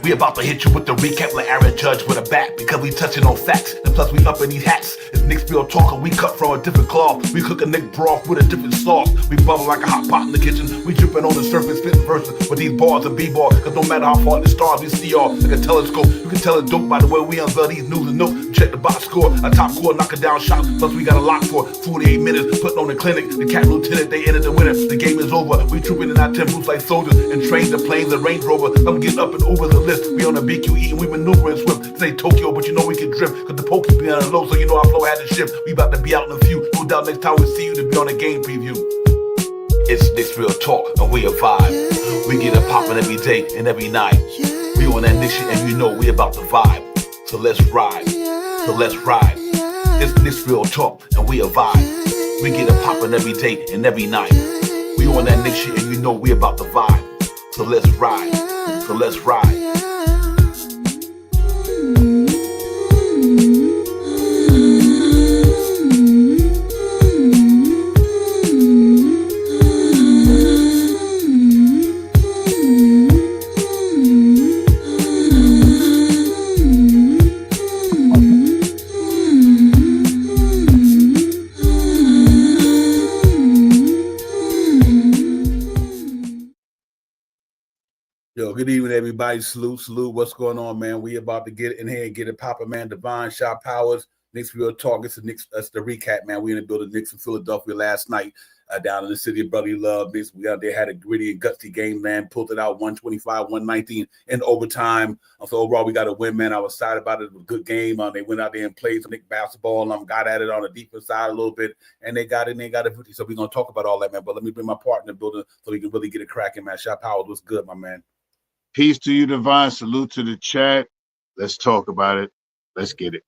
We about to hit you with the recap like Aaron Judge with a bat, because we touching on facts, and plus we up in these hats. It's Knicks real talk, and we cut from a different cloth. We cook a Knick broth with a different sauce. We bubble like a hot pot in the kitchen. We dripping on the surface, spitting verses with these bars and b-ball. Cause no matter how far the stars, we see all like a telescope. You can tell it's dope by the way we unveil these news and notes. Check the box score, a top score, knocking down shots. Plus we got a lock for 48 minutes, putting on the clinic. The cap lieutenant, they entered the winner. The game is over. We trooping in our temples like soldiers and train the planes, the Range Rover. I'm getting up and over the list. We on the BQE and we maneuvering swift. This ain't Tokyo, but you know we can drift. Cause the pokey be on the low, so you know our flow had to shift. We about to be out in a few. No doubt next time we see you to be on a game preview. It's Knicks real talk and we a vibe. We get it poppin' every day and every night. We on that Knicks shit and you know we about to vibe. So let's ride. So let's ride. It's Knicks real talk and we a vibe. We get it poppin' every day and every night. We on that Knicks shit and you know we about to vibe. So let's ride. So let's ride. Yo, good evening, everybody. Salute. What's going on, man? We about to get in here and get it poppin', man. Divine Shot Powers, Knicks real talk. It's the recap, man. We in the building, Knicks in Philadelphia last night, down in the city of brotherly love. We out there, had a gritty and gutsy game, man. Pulled it out 125-119 in overtime. So overall, we got a win, man. I was excited about it. It was a good game. They went out there and played some Knicks basketball. Got at it on the defense side a little bit, and they got it. And they got it 50. So we're gonna talk about all that, man. But let me bring my partner in the building so we can really get it cracking, man. Shot Powers, what's good, my man? Peace to you, Divine. Salute to the chat. Let's talk about it. Let's get it.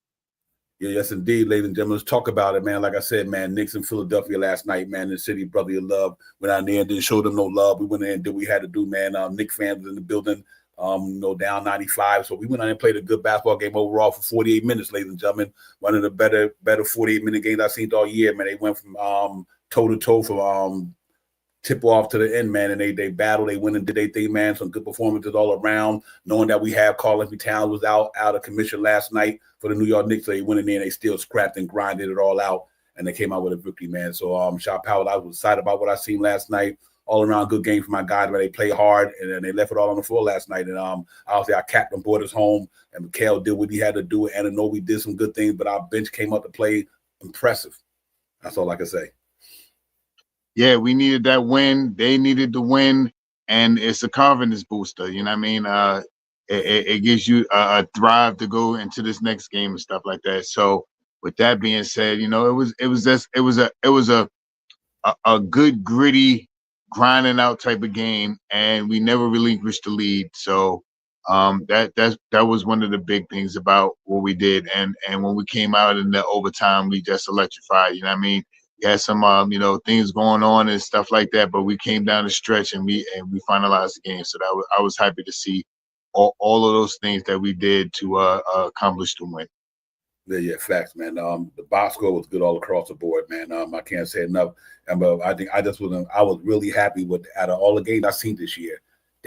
Yeah, yes, indeed, ladies and gentlemen. Let's talk about it, man. Like I said, man, Knicks in Philadelphia last night, man, in the city of brotherly love. Went out there and didn't show them no love. We went in and did what we had to do, man. Knicks fans was in the building, down 95. So we went out and played a good basketball game overall for 48 minutes, ladies and gentlemen. One of the better 48-minute games I've seen all year, man. They went from toe-to-toe from tip off to the end, man, and they battled, they went and did their thing, man. Some good performances all around, knowing that we have Karl-Anthony Towns was out of commission last night for the New York Knicks, so they went in there and they still scrapped and grinded it all out, and they came out with a victory, man. So Shot Powell, I was excited about what I seen last night. All around good game for my guys, where they play hard, and then they left it all on the floor last night. And obviously our captain brought us home, and Mikhail did what he had to do, and I know we did some good things, but our bench came up to play impressive. That's all I can say. Yeah, we needed that win. They needed the win, and it's a confidence booster. You know what I mean? It gives you a drive to go into this next game and stuff like that. So, with that being said, it was a good gritty, grinding out type of game, and we never relinquished the lead. So, that was one of the big things about what we did. And when we came out in the overtime, we just electrified. You know what I mean? We had some things going on and stuff like that, but we came down the stretch and we finalized the game. So I was happy to see all of those things that we did to accomplish the win. Yeah, facts, man. The box score was good all across the board, man. I can't say enough. I think I was really happy with out of all the games I've seen this year.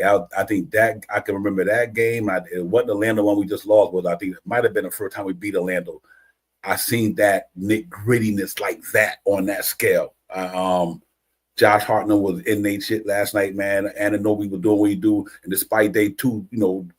I think that I can remember that game. It wasn't the Orlando one we just lost, but I think it might have been the first time we beat Orlando. I seen that Nick grittiness like that on that scale. Josh Hartnett was in their shit last night, man. Anunoby was doing what he do, and despite they too,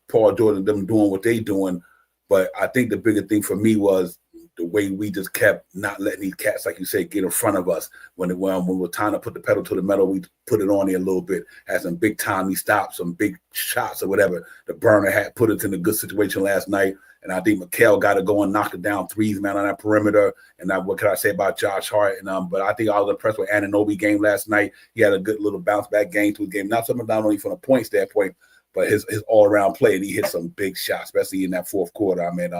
Paul George and them doing what they doing, but I think the bigger thing for me was the way we just kept not letting these cats, like you say, get in front of us. When we're trying to put the pedal to the metal, we put it on there a little bit. Had some big timey stops, some big shots or whatever. The burner had put us in a good situation last night. And I think Mikhail got to go and knock it down threes, man, on that perimeter. And what can I say about Josh Hart? And but I think I was impressed with Anunoby game last night. He had a good little bounce back game to his game. Not something not only from a point standpoint, but his all around play. And he hit some big shots, especially in that fourth quarter. I mean,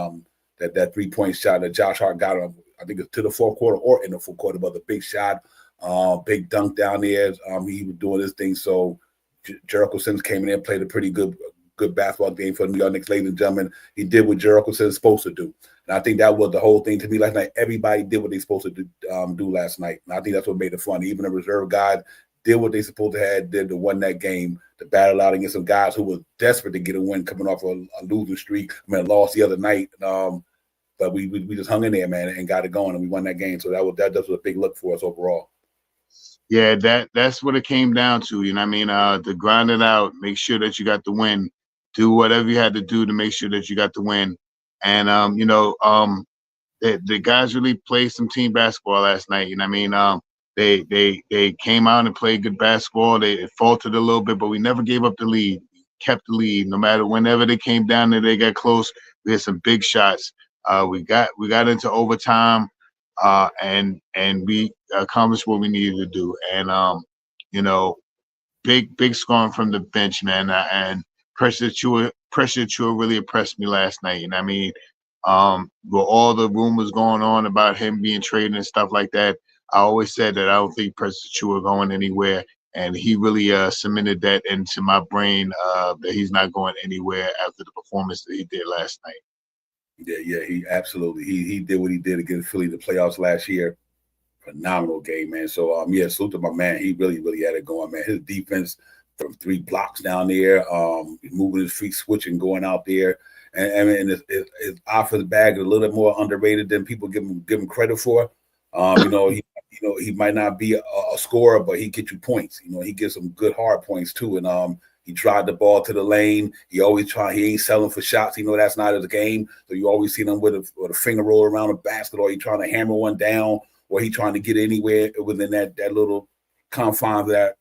that 3-point shot that Josh Hart got him, I think it's to the fourth quarter or in the fourth quarter, but the big shot, big dunk down there. He was doing his thing. So Jericho Sims came in and played a pretty good basketball game for the New York Knicks, ladies and gentlemen. He did what Jericho Sims is supposed to do. And I think that was the whole thing to me last night. Everybody did what they supposed to do last night. And I think that's what made it fun. Even the reserve guys did what they supposed to have, did to win that game, to battle out against some guys who were desperate to get a win coming off a losing streak. I mean, lost the other night. But we just hung in there, man, and got it going, and we won that game. So that was a big look for us overall. Yeah, that's what it came down to. You know what I mean? To grind it out, make sure that you got the win, do whatever you had to do to make sure that you got the win. And the guys really played some team basketball last night. You know what I mean? They came out and played good basketball. It faltered a little bit, but we never gave up the lead. We kept the lead. No matter whenever they came down there, they got close. We had some big shots. We got into overtime, and we accomplished what we needed to do. And big scoring from the bench, man. And Pressure Chua really impressed me last night. You know what I mean? With all the rumors going on about him being traded and stuff like that, I always said that I don't think Pressure Chua going anywhere. And he really cemented that into my brain that he's not going anywhere after the performance that he did last night. Yeah, he absolutely he did what he did against Philly in the playoffs last year. Phenomenal game, man. So salute to my man. He really had it going, man. His defense from 3 blocks down there, moving his feet, switching, going out there, and his offense bag is a little bit more underrated than people give him credit for. He might not be a scorer, but he get you points. He gets some good hard points too, and he tried the ball to the lane. He always try. He ain't selling for shots. That's not his game. So you always see him with a finger roll around a basket, or he trying to hammer one down, or he trying to get anywhere within that little confines that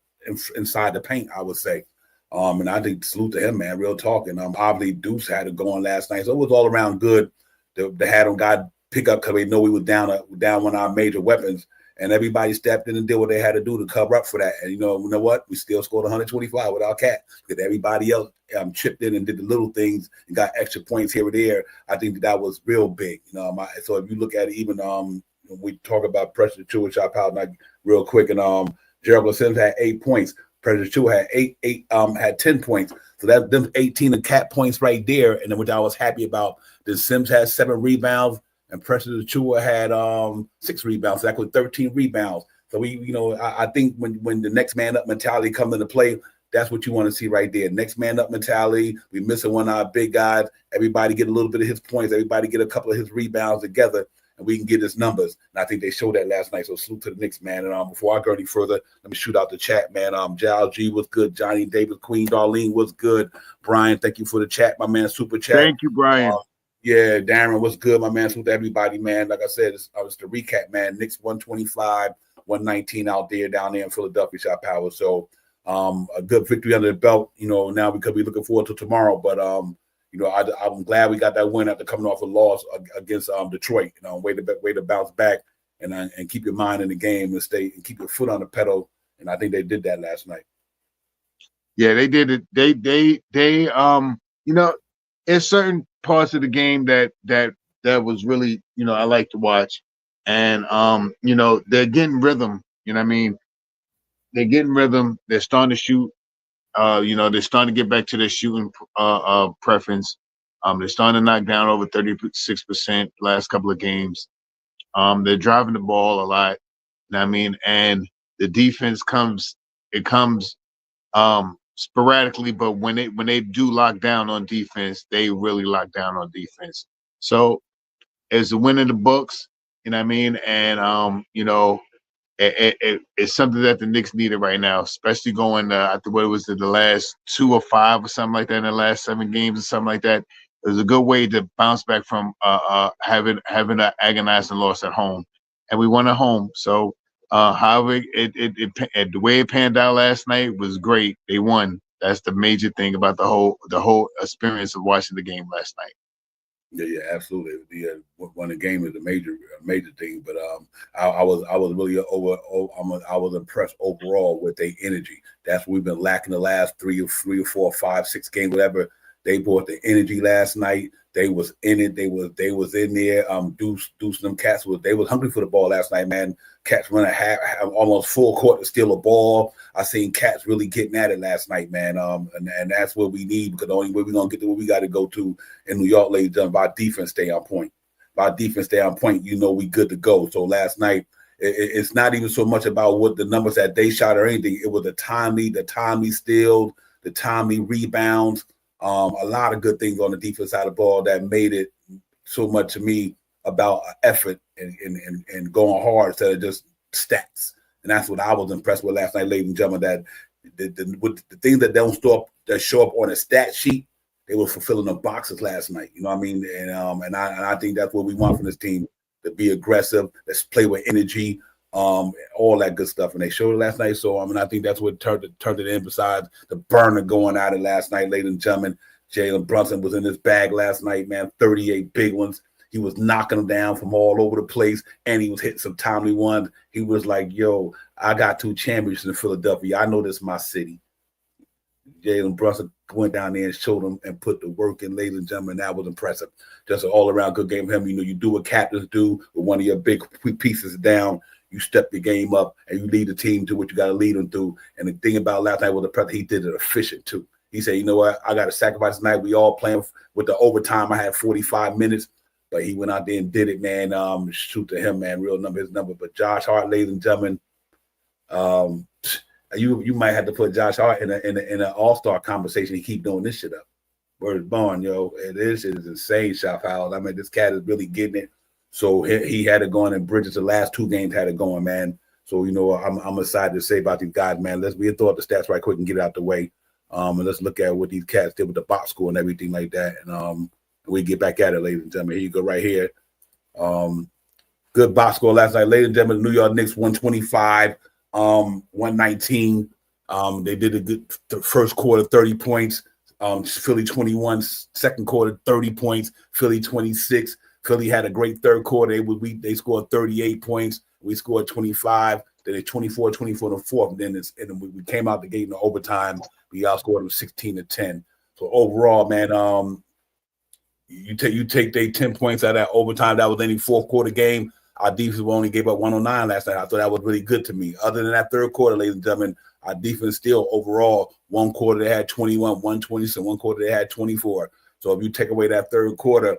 inside the paint, I would say. And I think salute to him, man. Real talk. And obviously Deuce had it going last night, so it was all around good. They had him got pick up because they know we was down one of our major weapons. And everybody stepped in and did what they had to do to cover up for that. And you know what? We still scored 125 with our cat because everybody else chipped in and did the little things and got extra points here or there. I think that was real big. So if you look at it, even when we talk about Pressure Chua, which I pound like real quick, and Gerald Sims had 8 points. Pressure Chua had had 10 points. So that's them 18 of cat points right there. And then which I was happy about. Then Sims had 7 rebounds. And Pressure Chua had 6 rebounds. So that was 13 rebounds. So I think when the next man up mentality comes into play, that's what you want to see right there. Next man up mentality. We missing one of our big guys. Everybody get a little bit of his points. Everybody get a couple of his rebounds together, and we can get his numbers. And I think they showed that last night. So salute to the Knicks, man. And before I go any further, let me shoot out the chat, man. Giles G was good. Johnny Davis, Queen Darlene was good. Brian, thank you for the chat, my man. Super chat. Thank you, Brian. Yeah, Darren, what's good, my man? Salute to everybody, man. Like I said, it's the recap, man. Knicks 125, 119 out there, down there in Philadelphia, Shot Power. So a good victory under the belt, now we could be looking forward to tomorrow. But, I'm glad we got that win after coming off a loss against Detroit. Way to bounce back and keep your mind in the game and keep your foot on the pedal. And I think they did that last night. Yeah, they did it. They it's certain parts of the game that was really, I like to watch. And they're getting rhythm, you know what I mean? They're getting rhythm, they're starting to shoot, they're starting to get back to their shooting preference. They're starting to knock down over 36% last couple of games. They're driving the ball a lot, you know what I mean? And the defense comes sporadically, but when they do lock down on defense, they really lock down on defense. So it's a win in the books, you know what I mean? And it's something that the Knicks needed right now, especially going I think what was it, the last 2 or 5 or something like that in the last 7 games or something like that. It was a good way to bounce back from having an agonizing loss at home, and we won at home. So however, the way it panned out last night was great. They won. That's the major thing about the whole experience of watching the game last night. Yeah, absolutely. When the game is a major thing, but I was really I was impressed overall with their energy. That's what we've been lacking the last 3 or 4, 5, 6 games, whatever. They brought the energy last night. They was in it. They was in there. Deuce them cats they was hungry for the ball last night, man. Cats running almost full court to steal a ball. I seen cats really getting at it last night, man. And that's what we need, because the only way we're gonna get to where we got to go to in New York, ladies and gentlemen, if our defense stay on point. If our defense stay on point, we good to go. So last night It's not even so much about what the numbers that they shot or anything. It was the timely steals, the timely rebounds, a lot of good things on the defense side of the ball that made it so much to me about effort and going hard instead of just stats. And that's what I was impressed with last night, ladies and gentlemen, that with the things that don't show up on a stat sheet, they were fulfilling the boxes last night. You know what I mean? And I think that's what we want from this team, to be aggressive, let's play with energy, all that good stuff. And they showed it last night. So I think that's what turned it in, besides the burner going at it last night, ladies and gentlemen. Jalen Brunson was in his bag last night, man, 38 big ones. He was knocking them down from all over the place, and he was hitting some timely ones. He was like, yo, I got 2 championships in Philadelphia. I know this is my city. Jalen Brunson went down there and showed him and put the work in, ladies and gentlemen. That was impressive. Just an all-around good game for him. You know, you do what captains do with one of your big pieces down. You step your game up, and you lead the team to what you got to lead them through. And the thing about last night was the president, he did it efficient, too. He said, you know what, I got to sacrifice tonight. We all playing with the overtime. I had 45 minutes. But he went out there and did it, man. Shoot to him, man. Real number, his number. But Josh Hart, ladies and gentlemen, you might have to put Josh Hart in an all-star conversation. He keep doing this shit up. Word is born, yo. This is insane, Shop House. I mean, this cat is really getting it. So he had it going, and Bridges, the last 2 games had it going, man. So, you know, I'm excited to say about these guys, man. We'll throw up the stats right quick and get it out the way. And let's look at what these cats did with the box score and everything like that. And we get back at it, ladies and gentlemen. Here you go right here. Good box score last night, ladies and gentlemen. The New York Knicks 125, 119. They did a good first quarter, 30 points. Philly 21, second quarter, 30 points. Philly 26. Philly had a great third quarter. They scored 38 points. We scored 25. Then they 24 in the fourth. And then we came out the gate in the overtime. We outscored them 16-10. So overall, man, you take they 10 points out of that overtime. That was any fourth quarter game. Our defense only gave up 109 last night. I thought that was really good to me. Other than that third quarter, ladies and gentlemen, our defense still overall, one quarter they had 21, 120, so one quarter they had 24. So if you take away that third quarter,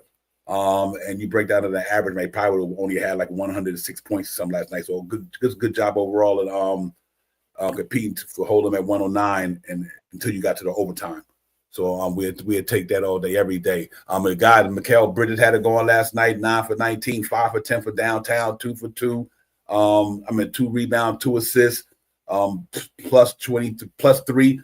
and you break down to the average, they probably would have only had like 106 points or something last night. So good job overall and competing for holding them at 109 and until you got to the overtime. So we'd take that all day, every day. The guy, Mikal Bridges, had it going last night, 9 for 19, 5 for 10 for downtown, 2 for 2. 2 rebounds, 2 assists, plus 3,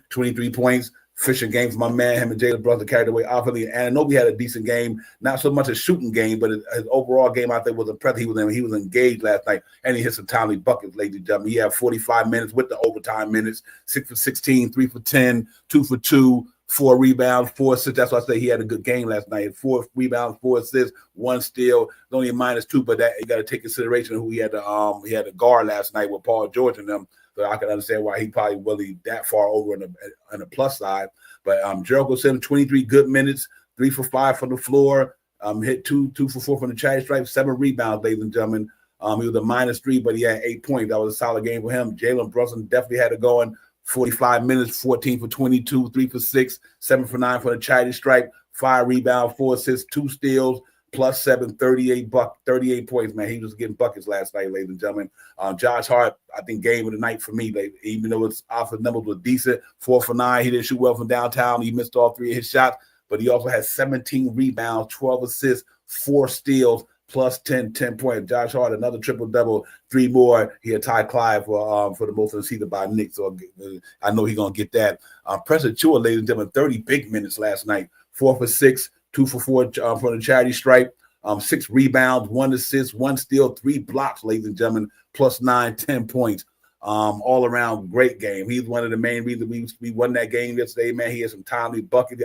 23 points. Fisher game for my man. Him and Jalen Brunson carried away offensively. And Anobi had a decent game, not so much a shooting game, but his overall game out there was impressive. He was engaged last night, and he hit some timely buckets, ladies and gentlemen. He had 45 minutes with the overtime minutes, 6 for 16, 3 for 10, 2 for 2. 4 rebounds, 4 assists. That's why I say he had a good game last night. 4 rebounds, 4 assists, 1 steal. It's only a -2, but that you got to take consideration of who he had to guard last night with Paul George and them. So I can understand why he probably really that far over on the plus side. But Jericho Sims, 23 good minutes, 3 for 5 from the floor, hit 2 for 4 from the charity stripe, 7 rebounds, ladies and gentlemen. He was a -3, but he had 8 points. That was a solid game for him. Jalen Brunson definitely had it going. 45 minutes, 14 for 22, 3 for 6, 7 for 9 for the charity stripe, 5 rebounds, 4 assists, 2 steals, plus 7, 38 points, man. He was getting buckets last night, ladies and gentlemen. Josh Hart, I think, game of the night for me. Even though his offensive numbers were decent, 4 for 9. He didn't shoot well from downtown. He missed all 3 of his shots, but he also had 17 rebounds, 12 assists, 4 steals, plus 10 points. Josh Hart, another triple-double, 3 more. He had Ty Clyde for the most conceded by Knicks, so I know he's going to get that. Preston Chua, ladies and gentlemen, 30 big minutes last night, 4 for 6, 2 for 4 from the charity stripe, 6 rebounds, 1 assist, 1 steal, 3 blocks, ladies and gentlemen, plus 9, 10 points. All around great game. He's one of the main reasons we won that game yesterday, man. He had some timely buckets,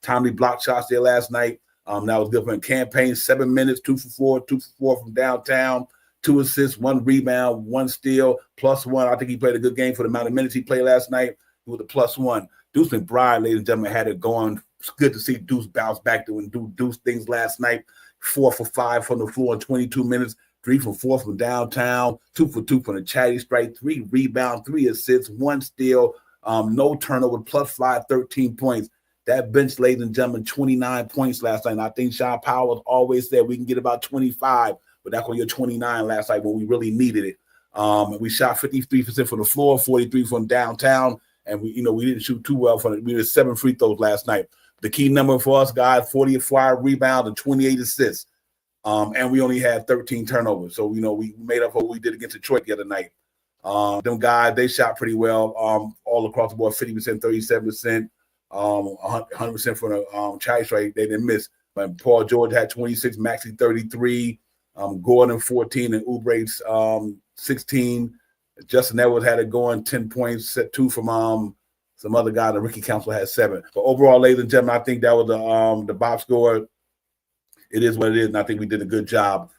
timely block shots there last night. That was good for him. Campaign, 7 minutes, 2 for 4 from downtown, 2 assists, 1 rebound, 1 steal, plus 1. I think he played a good game for the amount of minutes he played last night. He was a plus 1. Deuce McBride, ladies and gentlemen, had it going. It's good to see Deuce bounce back doing Deuce things last night. 4 for 5 from the floor in 22 minutes, 3 for 4 from downtown, 2 for 2 from the charity stripe, 3 rebounds, 3 assists, 1 steal, no turnover, plus 5, 13 points. That bench, ladies and gentlemen, 29 points last night. And I think Sean Powell always said we can get about 25, but that's on your 29 last night when we really needed it. We shot 53% from the floor, 43% from downtown, and we didn't shoot too well from it. We did 7 free throws last night. The key number for us, guys, 45 rebounds and 28 assists. And we only had 13 turnovers. So, we made up for what we did against Detroit the other night. Them guys, they shot pretty well all across the board, 50%, 37%, 100% from the charity strike. They didn't miss. But Paul George had 26, Maxey 33, Gordon 14, and Oubre 16. Justin Edwards had it going 10 points, set 2 from some other guy. The rookie council had 7. But overall, ladies and gentlemen, I think that was the box score. It is what it is, and I think we did a good job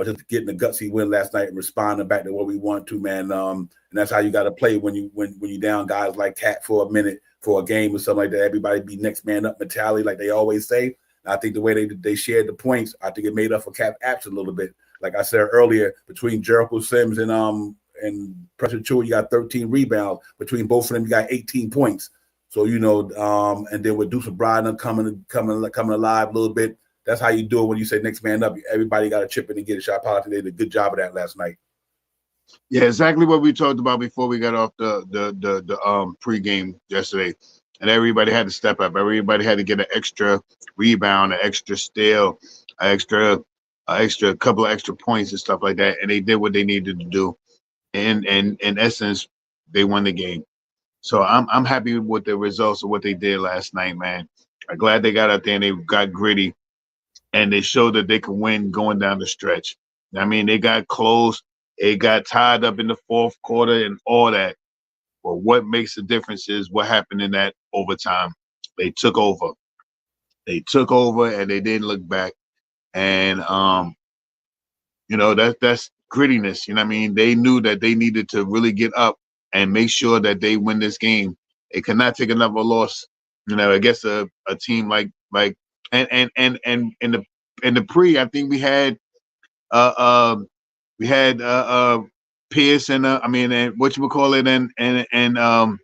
just getting the gutsy win last night and responding back to what we want to, man. And that's how you got to play when you down guys like Cat for a minute for a game or something like that. Everybody be next man up mentality, like they always say. And I think the way they shared the points, I think it made up for Cap action a little bit. Like I said earlier, between Jericho Sims and Pressure Chua, you got 13 rebounds. Between both of them, you got 18 points. So and then with Deuce Bryan coming alive a little bit. That's how you do it when you say next man up. Everybody got to chip in and get a shot. They did a good job of that last night. Yeah, exactly what we talked about before we got off the pregame yesterday. And everybody had to step up. Everybody had to get an extra rebound, an extra steal, a couple of extra points and stuff like that. And they did what they needed to do. And in essence, they won the game. So I'm happy with the results of what they did last night, man. I'm glad they got out there and they got gritty. And they showed that they can win going down the stretch. I mean, they got close. They got tied up in the fourth quarter and all that. But what makes the difference is what happened in that overtime. They took over. And they didn't look back. And, that's grittiness. You know what I mean? They knew that they needed to really get up and make sure that they win this game. They could not take another loss, against a team like and in the pre, I think we had Pierce and and what you would call it and damn,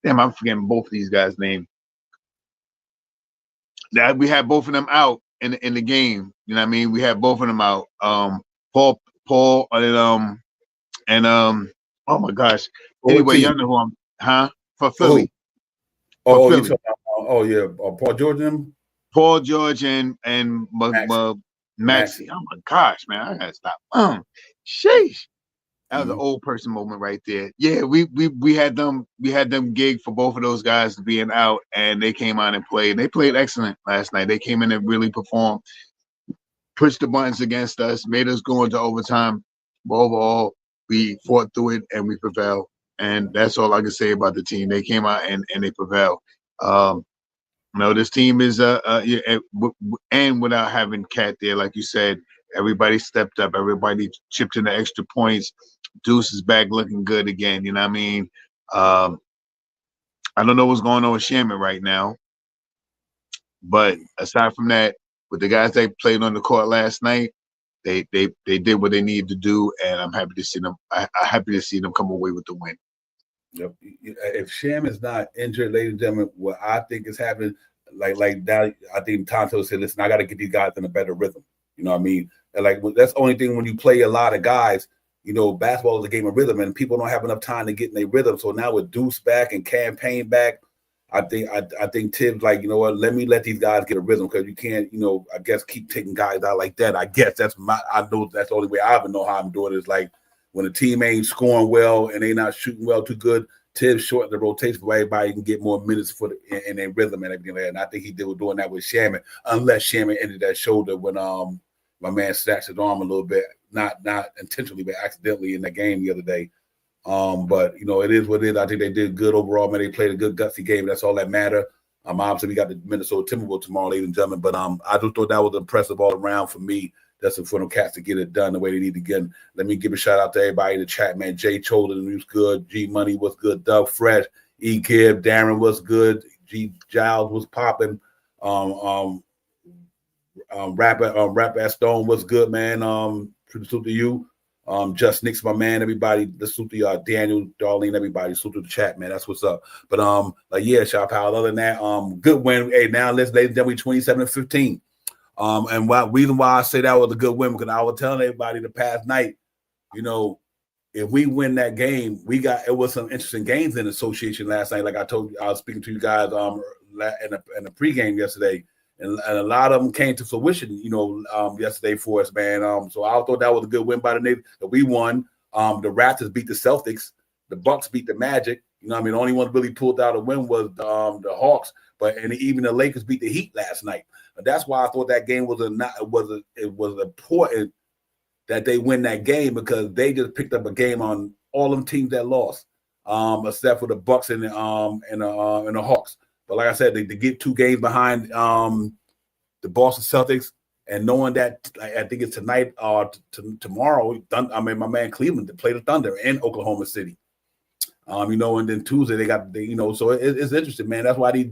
I'm forgetting both of these guys' names. That we had both of them out in the game. You know what I mean? We had both of them out. Paul and oh my gosh. Anyway, y'all know who I'm for Philly. For Philly. Yeah, Paul George and them? Paul George and Maxey. Oh my gosh, man, I gotta stop. Sheesh. That was an old person moment right there. Yeah, we had them gig for both of those guys being out, and they came out and played. They played excellent last night. They came in and really performed, pushed the buttons against us, made us go into overtime. But overall, we fought through it and we prevailed. And that's all I can say about the team. They came out and they prevailed. This team is and without having Cat there, like you said, everybody stepped up. Everybody chipped in the extra points. Deuce is back looking good again. You know what I mean? I don't know what's going on with Shaman right now, but aside from that, with the guys that played on the court last night, they did what they needed to do, and I'm happy to see them. I'm happy to see them come away with the win. Yep. If Shaman's not injured, ladies and gentlemen, what I think is happening, like that, I think Tonto said, listen, I got to get these guys in a better rhythm. You know what I mean? And that's the only thing when you play a lot of guys, basketball is a game of rhythm, and people don't have enough time to get in their rhythm. So now with Deuce back and Campaign back, I think Tibbs like, let me let these guys get a rhythm, because you can't, I guess keep taking guys out like that. I guess I know that's the only way I even know how I'm doing it, is like, when a team ain't scoring well and they not shooting well too good, Tibbs shorten the rotation so everybody can get more minutes in their rhythm and everything like that. And I think he did doing that with Shaman, unless Shaman ended that shoulder when my man snatched his arm a little bit, not intentionally but accidentally in the game the other day. But it is what it is. I think they did good overall, man. They played a good gutsy game. That's all that matter. Obviously we got the Minnesota Timberwolves tomorrow, ladies and gentlemen. But I just thought that was impressive all around for me. That's for them cats to get it done the way they need to get. Let me give a shout out to everybody in the chat, man. Jay Choden was good. G Money was good. Doug Fresh, E Kib, Darren was good. G Giles was popping. Rapper Stone was good, man. Salute to you. Just Nicks, my man. Everybody, salute to Daniel, Darlene, everybody. Salute to the chat, man. That's what's up. But shout out. Other than that, good win. Hey, now let's ladies and gentlemen, 27-15. And reason why I say that was a good win, because I was telling everybody the past night, if we win that game, it was some interesting games in the association last night. Like I told you, I was speaking to you guys in the pregame yesterday, and a lot of them came to fruition, yesterday for us, man. So I thought that was a good win by the Navy. That we won. The Raptors beat the Celtics. The Bucks beat the Magic. The only one really pulled out a win was the Hawks. And even the Lakers beat the Heat last night. But that's why I thought that game was important that they win that game, because they just picked up a game on all them teams that lost, except for the Bucks and the Hawks. But like I said, they get 2 games behind the Boston Celtics, and knowing that I think it's tonight or tomorrow. My man Cleveland to play the Thunder in Oklahoma City. And then Tuesday they got so it's interesting, man. That's why these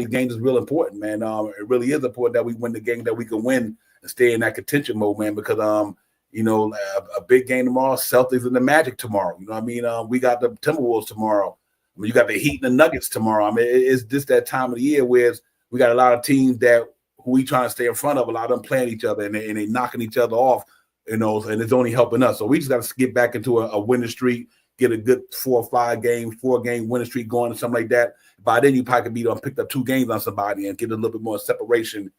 games is real important, man. It really is important that we win the game that we can win and stay in that contention mode, man. Because a big game tomorrow, Celtics and the Magic tomorrow. We got the Timberwolves tomorrow. You got the Heat and the Nuggets tomorrow. It's just that time of the year where we got a lot of teams who we trying to stay in front of. A lot of them playing each other and they knocking each other off. And it's only helping us. So we just got to get back into a winning streak. Get a good 4 game winning streak going or something like that. By then, you probably could picked up 2 games on somebody and get a little bit more separation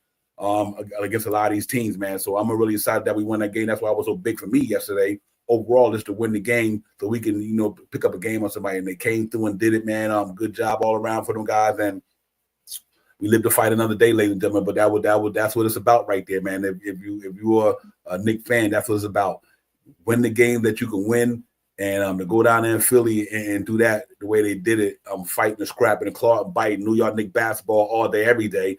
against a lot of these teams, man. So I'm really excited that we won that game. That's why it was so big for me yesterday. Overall, just to win the game so we can, pick up a game on somebody. And they came through and did it, man. Good job all around for them guys. And we live to fight another day, ladies and gentlemen. But that's what it's about right there, man. If you are a Knicks fan, that's what it's about. Win the game that you can win. And to go down there in Philly and do that the way they did it, fighting and scrapping and clawing and biting New York Knicks basketball all day, every day.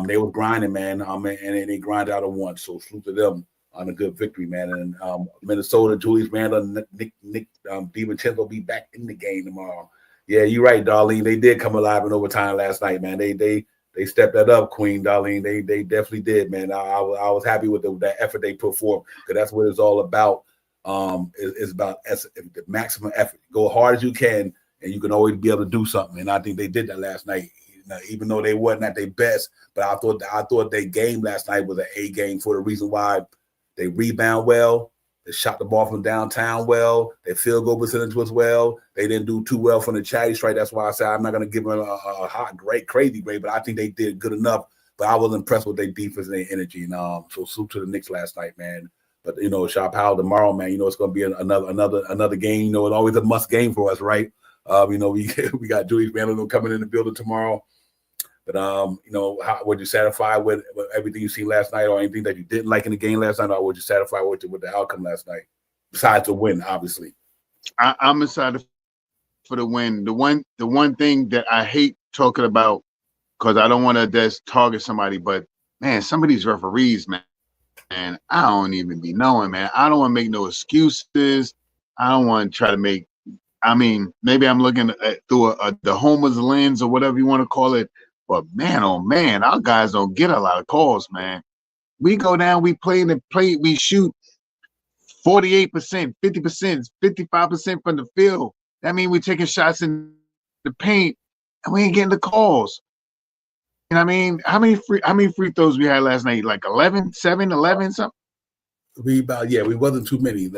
They were grinding, man, and they grind out of one. So salute to them on a good victory, man. And Minnesota, Julius Randle, Nick DiVincenzo will be back in the game tomorrow. Yeah, you're right, Darlene. They did come alive in overtime last night, man. They stepped that up, Queen Darlene. They definitely did, man. I was happy with that effort they put forth, because that's what it's all about. It's about the maximum effort. Go hard as you can, and you can always be able to do something. And I think they did that last night, even though they wasn't at their best. But I thought their game last night was an A game for the reason why they rebound well, they shot the ball from downtown well, their field goal percentage was well. They didn't do too well from the charity strike. That's why I said I'm not going to give them a hot, great, crazy grade, but I think they did good enough. But I was impressed with their defense and their energy. And so salute to the Knicks last night, man. But Sharp Howell tomorrow, man. It's going to be another game. It's always a must game for us, right? We got Julius Randle coming in the building tomorrow. But how were you satisfied with everything you seen last night, or anything that you didn't like in the game last night, or were you satisfied with the outcome last night? Besides the win, obviously. I'm excited for the win. The one thing that I hate talking about, because I don't want to just target somebody, but man, some of these referees, man. And I don't even be knowing, man. I don't want to make no excuses. I don't want to try to make. Maybe I'm looking at through the homer's lens or whatever you want to call it. But man, oh man, our guys don't get a lot of calls, man. We go down, we play, we shoot 48%, 50%, 55% from the field. That means we're taking shots in the paint, and we ain't getting the calls. How many free throws we had last night? Like 11, 7, 11, something? We wasn't too many.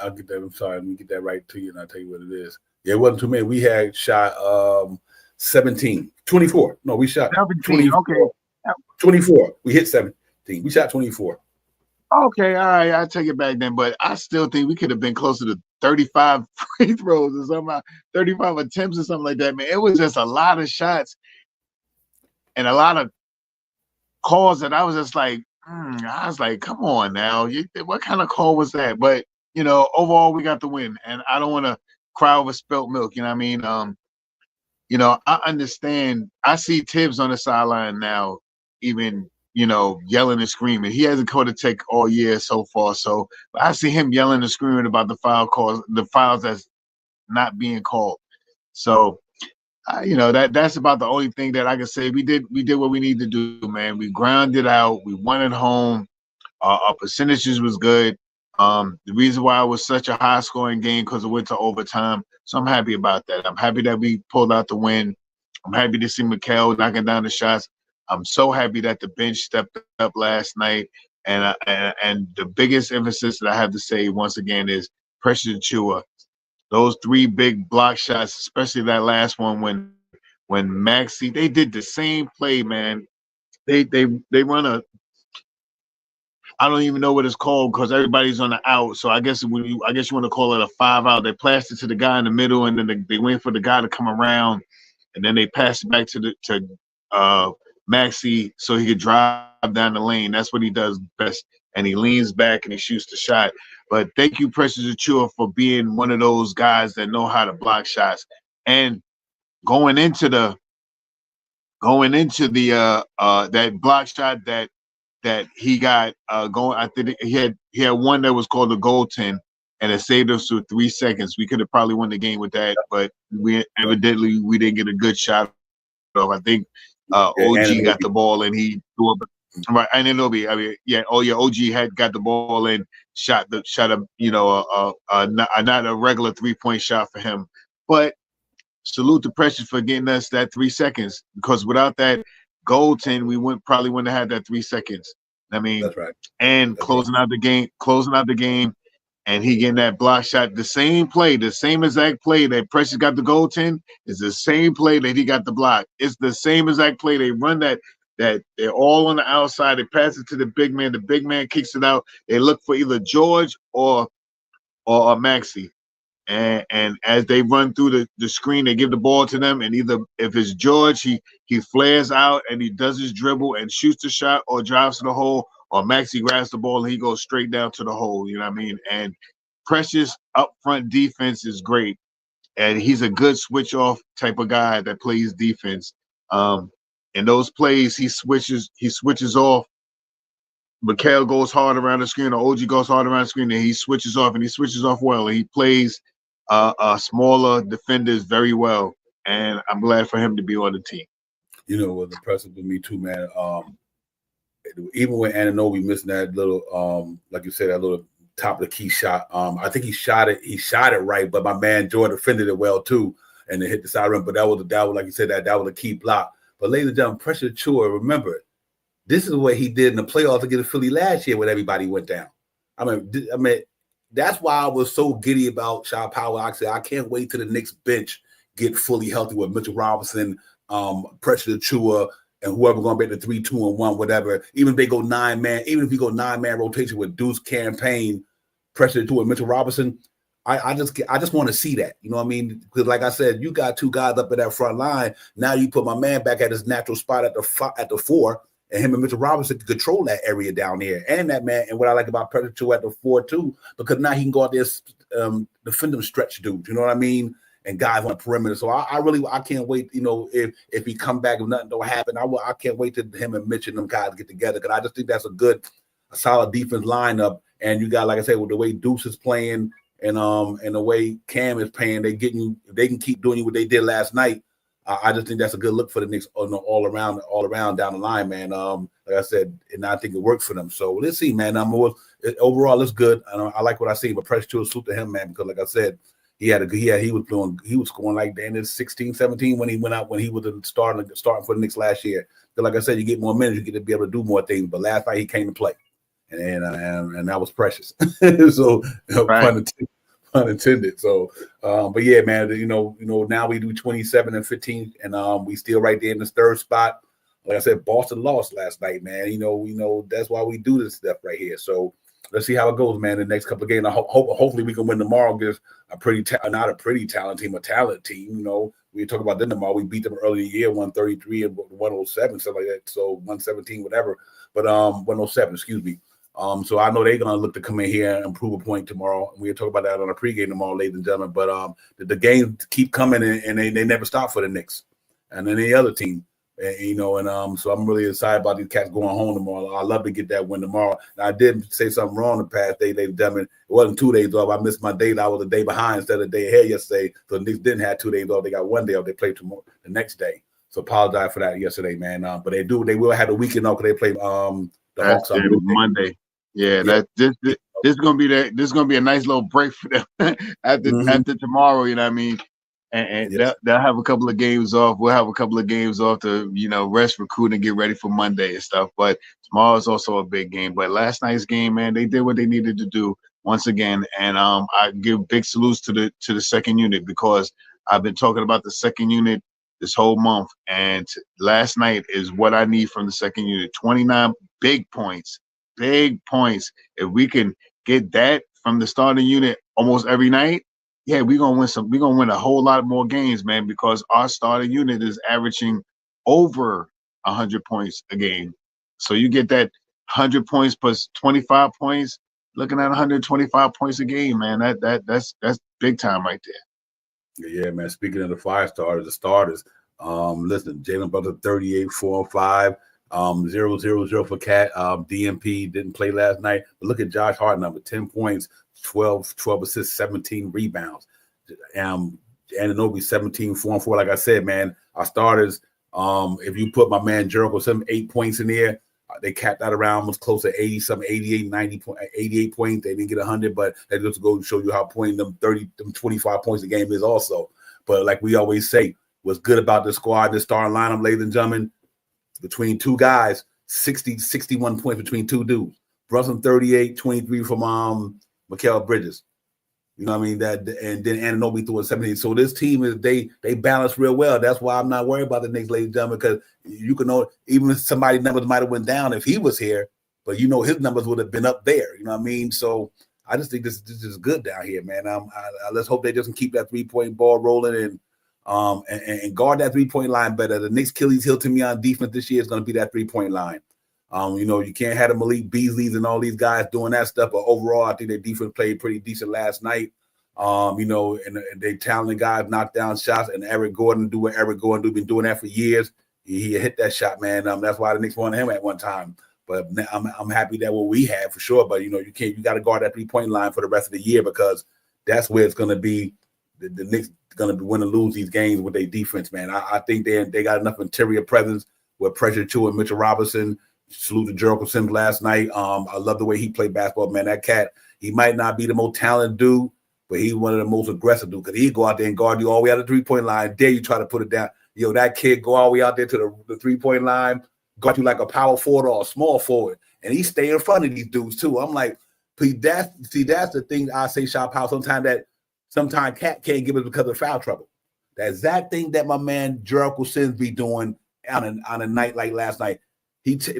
I'll get that. I'm sorry. Let me get that right to you, and I'll tell you what it is. Yeah, it wasn't too many. We had shot 17, 24. No, we shot 24. Okay. 24. We hit 17. We shot 24. Okay, all right. I'll take it back then. But I still think we could have been closer to 35 free throws or something, 35 attempts or something like that, man. It was just a lot of shots and a lot of calls that I was just like, come on now. What kind of call was that? But, overall, we got the win. And I don't want to cry over spilt milk. You know what I mean? I understand. I see Tibbs on the sideline now, even, yelling and screaming. He hasn't caught a tick all year so far. So I see him yelling and screaming about the foul calls, the fouls that's not being called. So, that's about the only thing that I can say. We did what we need to do, man. We grounded out. We won at home. Our percentages was good. The reason why it was such a high scoring game because it went to overtime. So I'm happy about that. I'm happy that we pulled out the win. I'm happy to see Mikal knocking down the shots. I'm so happy that the bench stepped up last night. And the biggest emphasis that I have to say once again is Precious Achiuwa. those three big block shots, especially that last one when Maxey, they did the same play, man. They run a, I don't even know what it's called because everybody's on the out. So I guess you want to call it a 5-out. They passed it to the guy in the middle, and then they wait for the guy to come around, and then they pass it back to Maxey so he could drive down the lane. That's what he does best. And he leans back and he shoots the shot. But thank you, Precious Achiuwa, for being one of those guys that know how to block shots. And going into the that block shot that he got going, I think he had one that was called the goaltend, and it saved us for 3 seconds. We could have probably won the game with that, but we didn't get a good shot off. I think OG got the ball and he threw up. Right, and Anunoby. I mean, yeah. Oh, yeah. OG had got the ball and shot a not a regular 3-point shot for him. But salute to Precious for getting us that 3 seconds, because without that goaltend, we probably wouldn't have had that 3 seconds. I mean, that's right. And closing out the game, and he getting that block shot. The same exact play that Precious got the goaltend is the same play that he got the block. It's the same exact play. They run that they're all on the outside. They pass it to the big man. The big man kicks it out. They look for either George or Maxey. And as they run through the screen, they give the ball to them. And either if it's George, he flares out and he does his dribble and shoots the shot or drives to the hole, or Maxey grabs the ball and he goes straight down to the hole. You know what I mean? And Precious up front defense is great. And he's a good switch off type of guy that plays defense. In those plays, he switches off. Mikhail goes hard around the screen, or OG goes hard around the screen, and he switches off well. And he plays smaller defenders very well, and I'm glad for him to be on the team. You know what's impressive with me too, man. Even with Anunoby missing that little, like you said, that little top of the key shot. I think he shot it right, but my man Jordan defended it well too, and it hit the side rim. But that was like you said, that was a key block. But ladies and gentlemen, Precious Achiuwa, remember, this is what he did in the playoffs against Philly last year when everybody went down. I mean, that's why I was so giddy about Shaw Powell. I said, I can't wait till the Knicks bench get fully healthy with Mitchell Robinson, Precious Achiuwa, and whoever going to be at the 3, 2, and 1, whatever. Even if they go 9-man, even if you go 9-man rotation with Deuce Campaign, Precious Achiuwa, and Mitchell Robinson, I just want to see that. You know what I mean? Because like I said, you got two guys up in that front line. Now you put my man back at his natural spot at the 4. And him and Mitchell Robinson can control that area down there. And that man, and what I like about Precious Achiuwa at the 4 too, because now he can go out there, defend them stretch dudes, you know what I mean? And guys on the perimeter. So I can't wait, you know, if he come back and nothing don't happen, I can't wait till him and Mitch and them guys get together, because I just think that's a solid defense lineup. And you got, like I said, with the way Deuce is playing and the way Cam is playing, they can keep doing what they did last night. I just think that's a good look for the Knicks all around down the line, man. Like I said, and I think it worked for them. So let's see, man. Overall, it's good. I like what I see, but Precious Achiuwa suit to him, man, because like I said, he was scoring like the end of 16, 17 when he went out, when he was starting for the Knicks last year. But like I said, you get more minutes, you get to be able to do more things. But last night he came to play, and that was Precious. So right. Pun intended. So, but yeah, man, you know, now we do 27 and 15, and we still right there in the third spot. Like I said, Boston lost last night, man. You know, we know that's why we do this stuff right here. So let's see how it goes, man. The next couple of games, hopefully we can win tomorrow. Against not a pretty talented team, a talent team. You know, we talk about them tomorrow. We beat them early in the year, 133 and 107, something like that. So 117, whatever. But 107, excuse me. So I know they're gonna look to come in here and improve a point tomorrow. We'll talk about that on a pregame tomorrow, ladies and gentlemen. But the games keep coming, and they never stop for the Knicks and any other team. And so I'm really excited about these cats going home tomorrow. I love to get that win tomorrow. Now, I did say something wrong the past day, ladies and gentlemen. It wasn't 2 days off. I missed my day. I was a day behind instead of a day ahead yesterday. So the Knicks didn't have 2 days off. They got 1 day off. They played tomorrow, the next day. So apologize for that yesterday, man. But they will have the weekend off because they play the Hawks on Monday. Yeah, this is gonna be that. This is gonna be a nice little break for them after tomorrow. You know what I mean? And yes. they'll have a couple of games off. We'll have a couple of games off to rest, recruit, and get ready for Monday and stuff. But tomorrow is also a big game. But last night's game, man, they did what they needed to do. once again. And I give big salutes to the second unit, because I've been talking about the second unit this whole month, and last night is what I need from the second unit. 29 big points, big points. If we can get that from the starting unit almost every night, yeah, we're gonna win some. We're gonna win a whole lot more games, man, because our starting unit is averaging over 100 points a game. So you get that 100 points plus 25 points, looking at 125 points a game, man. That's big time right there. Yeah, man. Speaking of the five stars, the starters, listen, Jalen Butler 38, 4 and 5, 0 for Cat. DMP didn't play last night. But look at Josh Hart number, 10 points, 12 assists, 17 rebounds. Anunoby 17, 4 and 4. Like I said, man, our starters, if you put my man Jericho 8 points in there, they capped out around almost close to 80, some 88, 90 point, 88 points. They didn't get 100, but that just goes to show you how point them 25 points a game is also. But like we always say, what's good about the squad, the starting lineup, ladies and gentlemen, between two guys, 61 points between two dudes. Brunson 38, 23 from Mikal Bridges. You know what I mean? That, and then Anunoby threw a 17. So this team is they balance real well. That's why I'm not worried about the Knicks, ladies and gentlemen, because you can know even if somebody's numbers might have went down if he was here, but you know his numbers would have been up there. You know what I mean? So I just think this is good down here, man. Let's hope they just can keep that 3-point ball rolling and guard that 3-point line better. The Knicks' Achilles heel to me on defense this year is going to be that 3-point line. You know, you can't have the Malik Beasleys and all these guys doing that stuff, but overall, I think their defense played pretty decent last night. You know, and they talented guys knocked down shots, and Eric Gordon do what Eric Gordon do, been doing that for years. He hit that shot, man. That's why the Knicks wanted him at one time. But I'm happy that what we have for sure. But you know, you got to guard that 3-point line for the rest of the year, because that's where it's going to be. The Knicks going to win or lose these games with their defense, man. I think they got enough interior presence with Pressure Two and Mitchell Robinson. Salute to Jericho Sims last night. I love the way he played basketball, man. That cat, he might not be the most talented dude, but he's one of the most aggressive dudes, because he go out there and guard you all the way out of the 3-point line. Dare you try to put it down. Yo, that kid go all the way out there to the 3-point line, guard you like a power forward or a small forward, and he stay in front of these dudes too. I'm like, that's the thing I say, Shop House, sometimes Cat can't give it because of foul trouble. That's that thing that my man Jericho Sims be doing on a night like last night.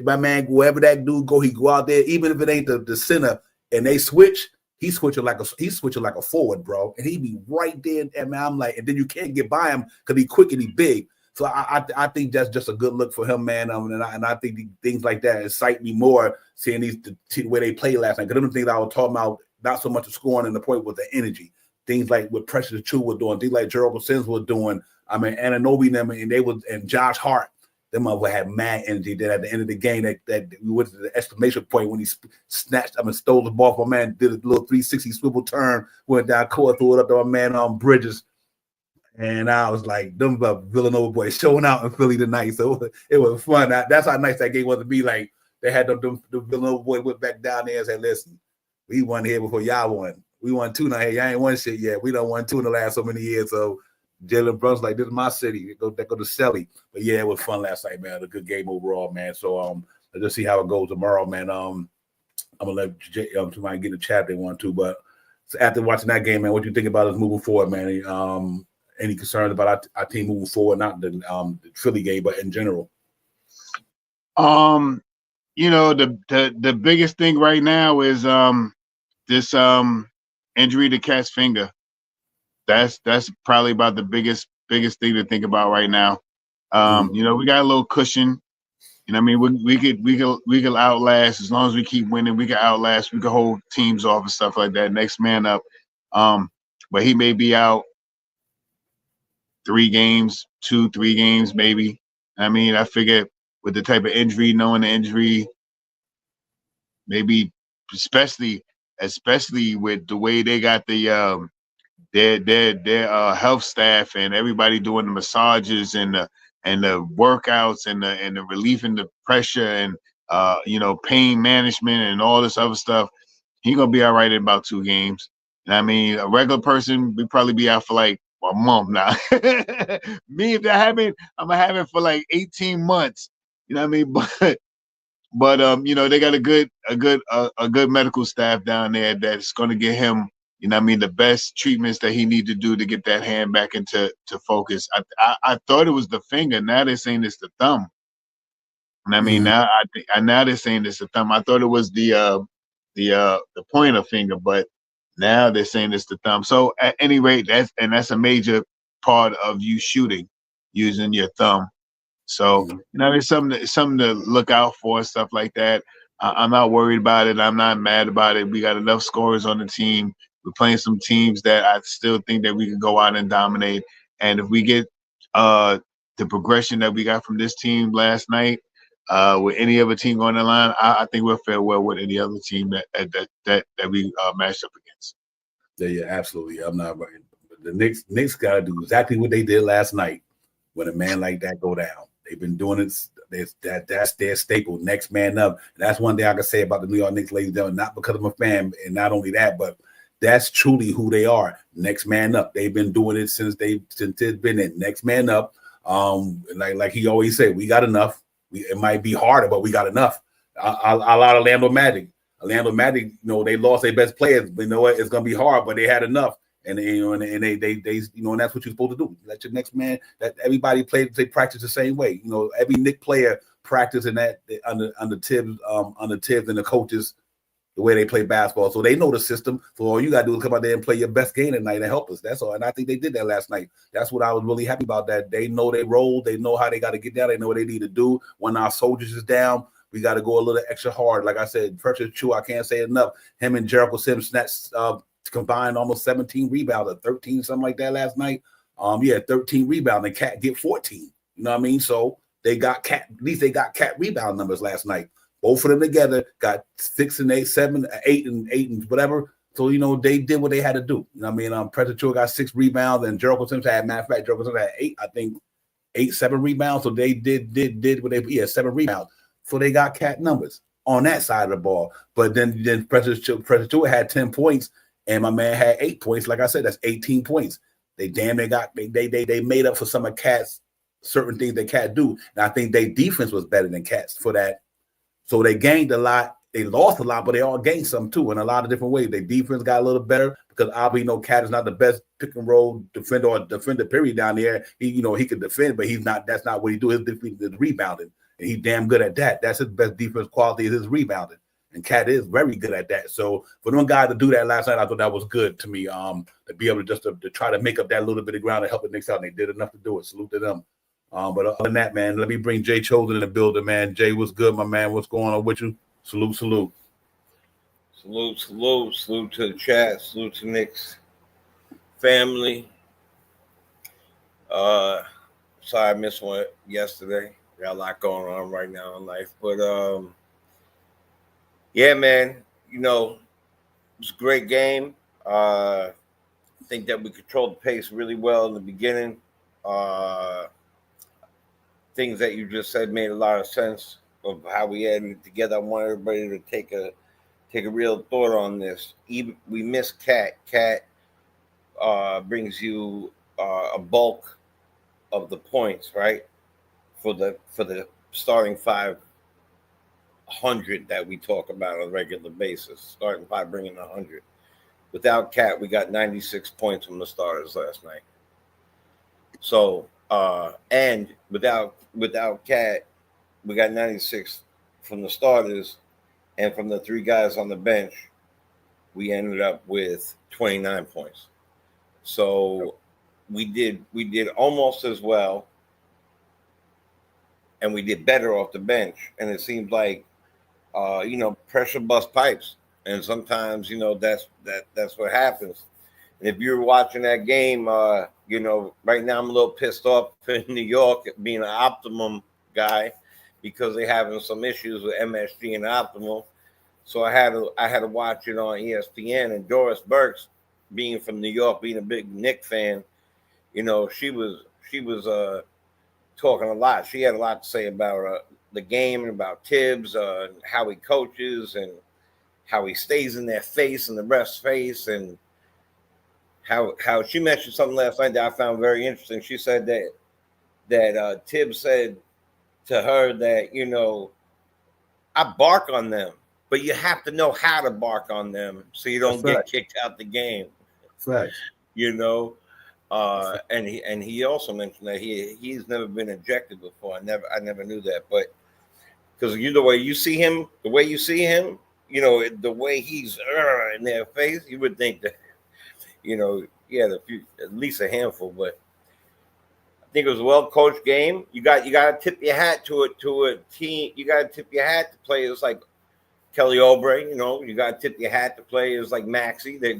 My man, wherever that dude go, he go out there, even if it ain't the center, and they switch, he's switching like a forward, bro, and he be right there. And man, I'm like, and then you can't get by him because he quick and he big. So I think that's just a good look for him, man. And I think things like that excite me more, seeing the way they played last night. Because them things I was talking about, not so much the scoring and the point, with the energy. Things like what Precious Chu was doing, things like Jericho Sims was doing. I mean, Anunoby them, and Josh Hart. Them motherfuckers had mad energy. Then at the end of the game, that we went to the exclamation point when he stole the ball from my man, did a little 360 swivel turn, went down court, threw it up to my man on Bridges. And I was like, them Villanova boys showing out in Philly tonight. So it was fun. That's how nice that game was to be. Like, they had the Villanova boys went back down there and said, listen, we won here before y'all won. We won 2 now. Hey, y'all ain't won shit yet. We done won 2 in the last so many years. So Jalen Brunson's like, this is my city. They go to Selly. But yeah, it was fun last night, man. A good game overall, man. So let's just see how it goes tomorrow, man. I'm gonna let somebody get in the chat if they want to. But so after watching that game, man, what you think about us moving forward, man? Any concerns about our team moving forward? Not the Philly game, but in general. You know, the biggest thing right now is this injury to Cat's finger. That's probably about the biggest thing to think about right now. You know, we got a little cushion. You know what I mean? We could outlast, as long as we keep winning, we can outlast, we can hold teams off and stuff like that. Next man up. But he may be out 3 games, 2-3 games, maybe. I mean, I figure with the type of injury, knowing the injury, maybe especially with the way they got the their health staff and everybody doing the massages and the workouts and the relieving the pressure and you know, pain management and all this other stuff, he gonna be all right in about 2 games. And I mean, a regular person would probably be out for like a month now. Me, if that happened, I'm gonna have it for like 18 months. You know what I mean? But they got a good medical staff down there that's going to get him, the best treatments that he need to do to get that hand back into focus. I thought it was the finger. Now they're saying it's the thumb. And I mean, now they're saying it's the thumb. I thought it was the pointer finger, but now they're saying it's the thumb. So at any rate, that's a major part of you shooting using your thumb. So there's something to look out for and stuff like that. I'm not worried about it. I'm not mad about it. We got enough scorers on the team. We're playing some teams that I still think that we can go out and dominate. And if we get the progression that we got from this team last night, with any other team on the line, I think we'll fare well with any other team that we matched up against. Yeah, absolutely. I'm not right. The Knicks got to do exactly what they did last night when a man like that go down. They've been doing it. That's their staple. Next man up. And that's one thing I can say about the New York Knicks, ladies and gentlemen. Not because I'm a fan, and not only that, but that's truly who they are. Next man up. They've been doing it since it's been in. Next man up. Like he always said, we got enough. It might be harder, but we got enough. A lot of Orlando Magic. They lost their best players. But you know what? It's gonna be hard, but they had enough. And they and that's what you're supposed to do. Let your next man. That everybody they practice the same way. Every Knick player practicing that under Tibbs and the coaches, the way they play basketball. So they know the system. So all you gotta do is come out there and play your best game tonight and help us. That's all. And I think they did that last night. That's what I was really happy about. That they know they role. They know how they got to get down. They know what they need to do when our soldiers is down. We got to go a little extra hard. Like I said, Precious Chu, I can't say it enough. Him and Jericho Sims snatched combined almost 17 rebounds, or 13, something like that last night. 13 rebounds, and Cat get 14. You know what I mean? So they got Cat, at least they got Cat rebound numbers last night. Both of them together got 6 and 8, 7, 8 and 8 and whatever. So they did what they had to do. You know what I mean? Precious Chu got 6 rebounds, and Jericho Sims had, matter of fact, Jericho Sims had 8, I think 7 rebounds. So they did what they 7 rebounds. So they got Cat numbers on that side of the ball. But then Precious Chu had 10 points. And my man had 8 points. Like I said, that's 18 points. They made up for some of Cat's certain things that Cat do. And I think their defense was better than Cat's for that. So they gained a lot. They lost a lot, but they all gained some too in a lot of different ways. Their defense got a little better because obviously Cat is not the best pick and roll defender or defender period down there. He could defend, but he's not. That's not what he do. His defense is rebounding, and he's damn good at that. That's his best defense quality is his rebounding. And Cat is very good at that. So for them guys to do that last night, I thought that was good to me. To be able to try to make up that little bit of ground and help the Knicks out. And they did enough to do it. Salute to them. But other than that, man, let me bring Jay Chosen in the building, man. Jay, what's good, my man? What's going on with you? Salute. Salute to the chat. Salute to Knicks family. Sorry I missed one yesterday. Got a lot going on right now in life. But yeah, man, it was a great game. I think that we controlled the pace really well in the beginning. Things that you just said made a lot of sense of how we had it together. I want everybody to take a real thought on this. Even we miss Cat. Cat brings you a bulk of the points, right? For the starting 500 that we talk about on a regular basis, starting 5 bringing 100. Without Cat, we got 96 points from the starters last night. So, and without Cat, we got 96 from the starters, and from the 3 guys on the bench, we ended up with 29 points. So we did almost as well, and we did better off the bench. And it seems like pressure bust pipes, and sometimes that's what happens. And if you're watching that game, right now I'm a little pissed off in New York being an Optimum guy because they're having some issues with MSG and Optimum. So I had to watch it on ESPN. And Doris Burks, being from New York, being a big Knick fan, she was talking a lot. She had a lot to say about the game and about Tibbs, and how he coaches and how he stays in their face and the ref's face, and how she mentioned something last night that I found very interesting. She said that Tibbs said to her that, I bark on them, but you have to know how to bark on them so you don't get kicked out the game. Facts. You know, and he also mentioned that he's never been ejected before. I never knew that, but because the way you see him, you know, the way he's in their face, you would think that, you know, he had at least a handful, but I think it was a well-coached game. You got to tip your hat to a team. You got to tip your hat to players like Kelly Oubre. You know, you got to tip your hat to players like Maxey. They're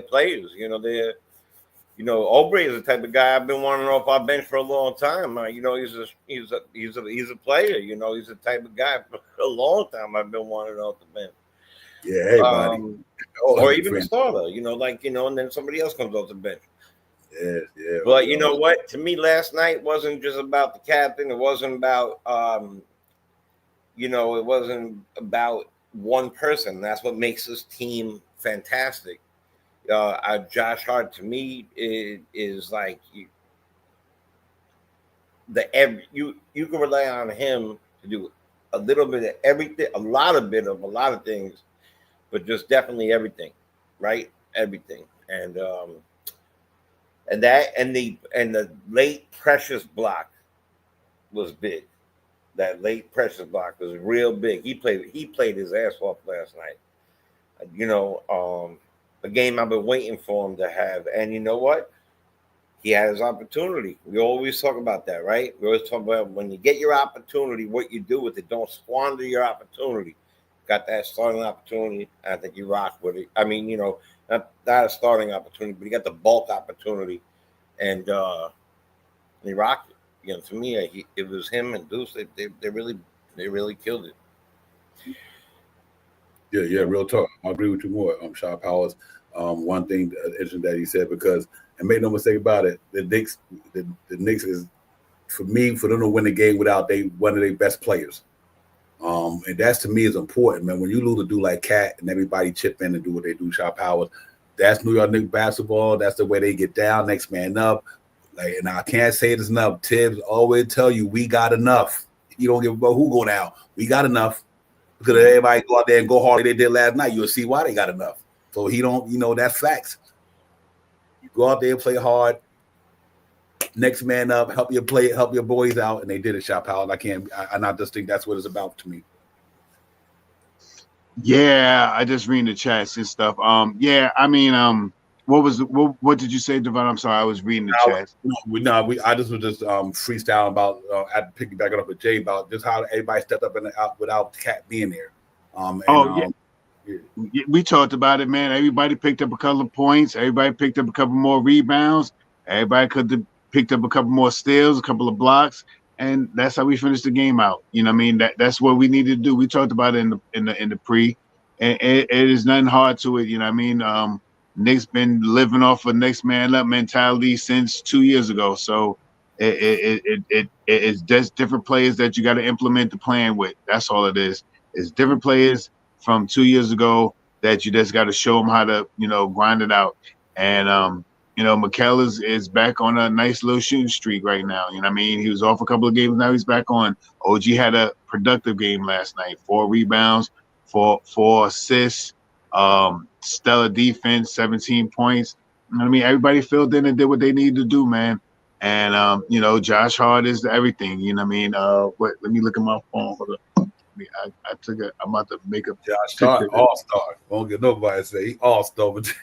players. You know, Oubre is the type of guy I've been wanting off our bench for a long time. You know, he's a player. You know, he's the type of guy for a long time I've been wanting off the bench. Yeah, everybody. Or even the starter. You know, and then somebody else comes off the bench. Yeah. But you know what? To me, last night wasn't just about the captain. It wasn't about it wasn't about one person. That's what makes this team fantastic. Josh Hart to me is like you can rely on him to do a little bit of everything, a lot of things, but just definitely everything, right? Everything, and the late Precious block was big. That late Precious block was real big. He played his ass off last night. You know, a game I've been waiting for him to have. And you know what? He had his opportunity. We always talk about that, right? We always talk about when you get your opportunity, what you do with it. Don't squander your opportunity. Got that starting opportunity. I think you rock with it. I mean, you know, not a starting opportunity, but he got the bulk opportunity. And he rocked it. You know, to me, it was him and Deuce. They really killed it. Yeah, real talk. I agree with you more. Shaw Powers. One thing interesting that he said, because, and make no mistake about it, the Knicks is, for them to win the game without one of their best players. And that's, to me, is important, man. When you lose a dude like Cat and everybody chip in and do what they do, Shaw Powers, that's New York Knicks basketball. That's the way they get down, next man up. Like, and I can't say this enough. Tibbs always tell you, we got enough. You don't give a fuck who go down. We got enough. Because if everybody go out there and go hard like they did last night, you'll see why they got enough. So he don't, that's facts. You go out there and play hard. Next man up, help your boys out, and they did it, Shop Powell. I just think that's what it's about to me. Yeah, I just reading the chats and stuff. Yeah, I mean, what did you say, Devon? I'm sorry, I was reading the chats. I just was freestyling about piggybacking up with Jay about just how everybody stepped up and out without Cat being there. Yeah. We talked about it, man. Everybody picked up a couple of points. Everybody picked up a couple more rebounds. Everybody could have picked up a couple more steals, a couple of blocks, and that's how we finished the game out. You know what I mean? That's what we needed to do. We talked about it in the pre, and it is nothing hard to it. You know what I mean? Nick's been living off a next man up mentality since 2 years ago. So it's just different players that you got to implement the plan with. That's all it is. It's different players from 2 years ago that you just got to show them how to, grind it out. And, Mikal is back on a nice little shooting streak right now. You know what I mean? He was off a couple of games. Now he's back on. OG had a productive game last night. 4 rebounds, four assists, stellar defense, 17 points. You know what I mean? Everybody filled in and did what they needed to do, man. And, Josh Hart is everything. You know what I mean? Let me look at my phone. Hold up. I'm about to make a Josh Hart, all-star. Won't get nobody to say he all-star, but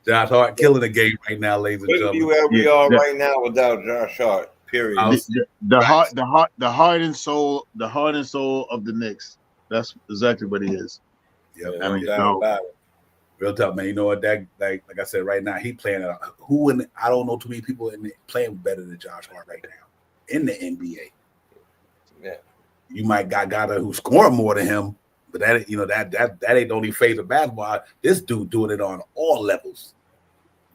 Josh Hart killing the game right now, ladies and gentlemen. Where we are right now without Josh Hart. Period. The heart and soul of the Knicks. That's exactly what he is. Yeah, real tough, man. You know what? That like I said, right now he playing. I don't know too many people playing better than Josh Hart right now in the NBA. Yeah. You might got guys who score more than him, but that ain't the only phase of basketball. This dude doing it on all levels: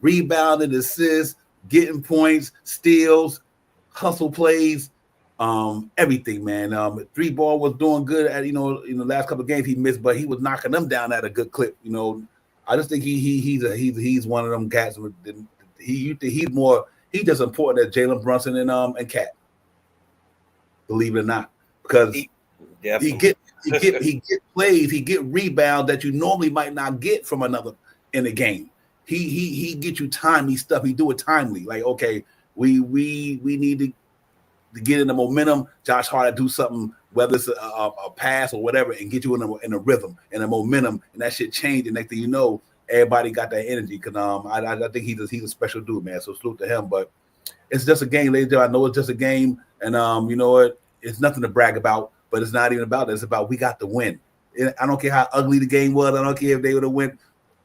rebounding, assists, getting points, steals, hustle plays, everything, man. 3-ball was doing good at in the last couple of games he missed, but he was knocking them down at a good clip. I just think he's one of them cats. He's just important as Jalen Brunson and Cat. Believe it or not. Because Definitely. He get plays, he get rebounds that you normally might not get from another in the game. He get you timely stuff. He do it timely. Like, okay, we need to get in the momentum. Josh Hart do something, whether it's a pass or whatever, and get you in a rhythm and a momentum, and that shit change. And next thing you know, everybody got that energy. Cause I think he's a special dude, man. So salute to him. But it's just a game, ladies and gentlemen. I know it's just a game, and you know what? It's nothing to brag about, but it's not even about it. It's about we got the win. I don't care how ugly the game was. I don't care if they would have went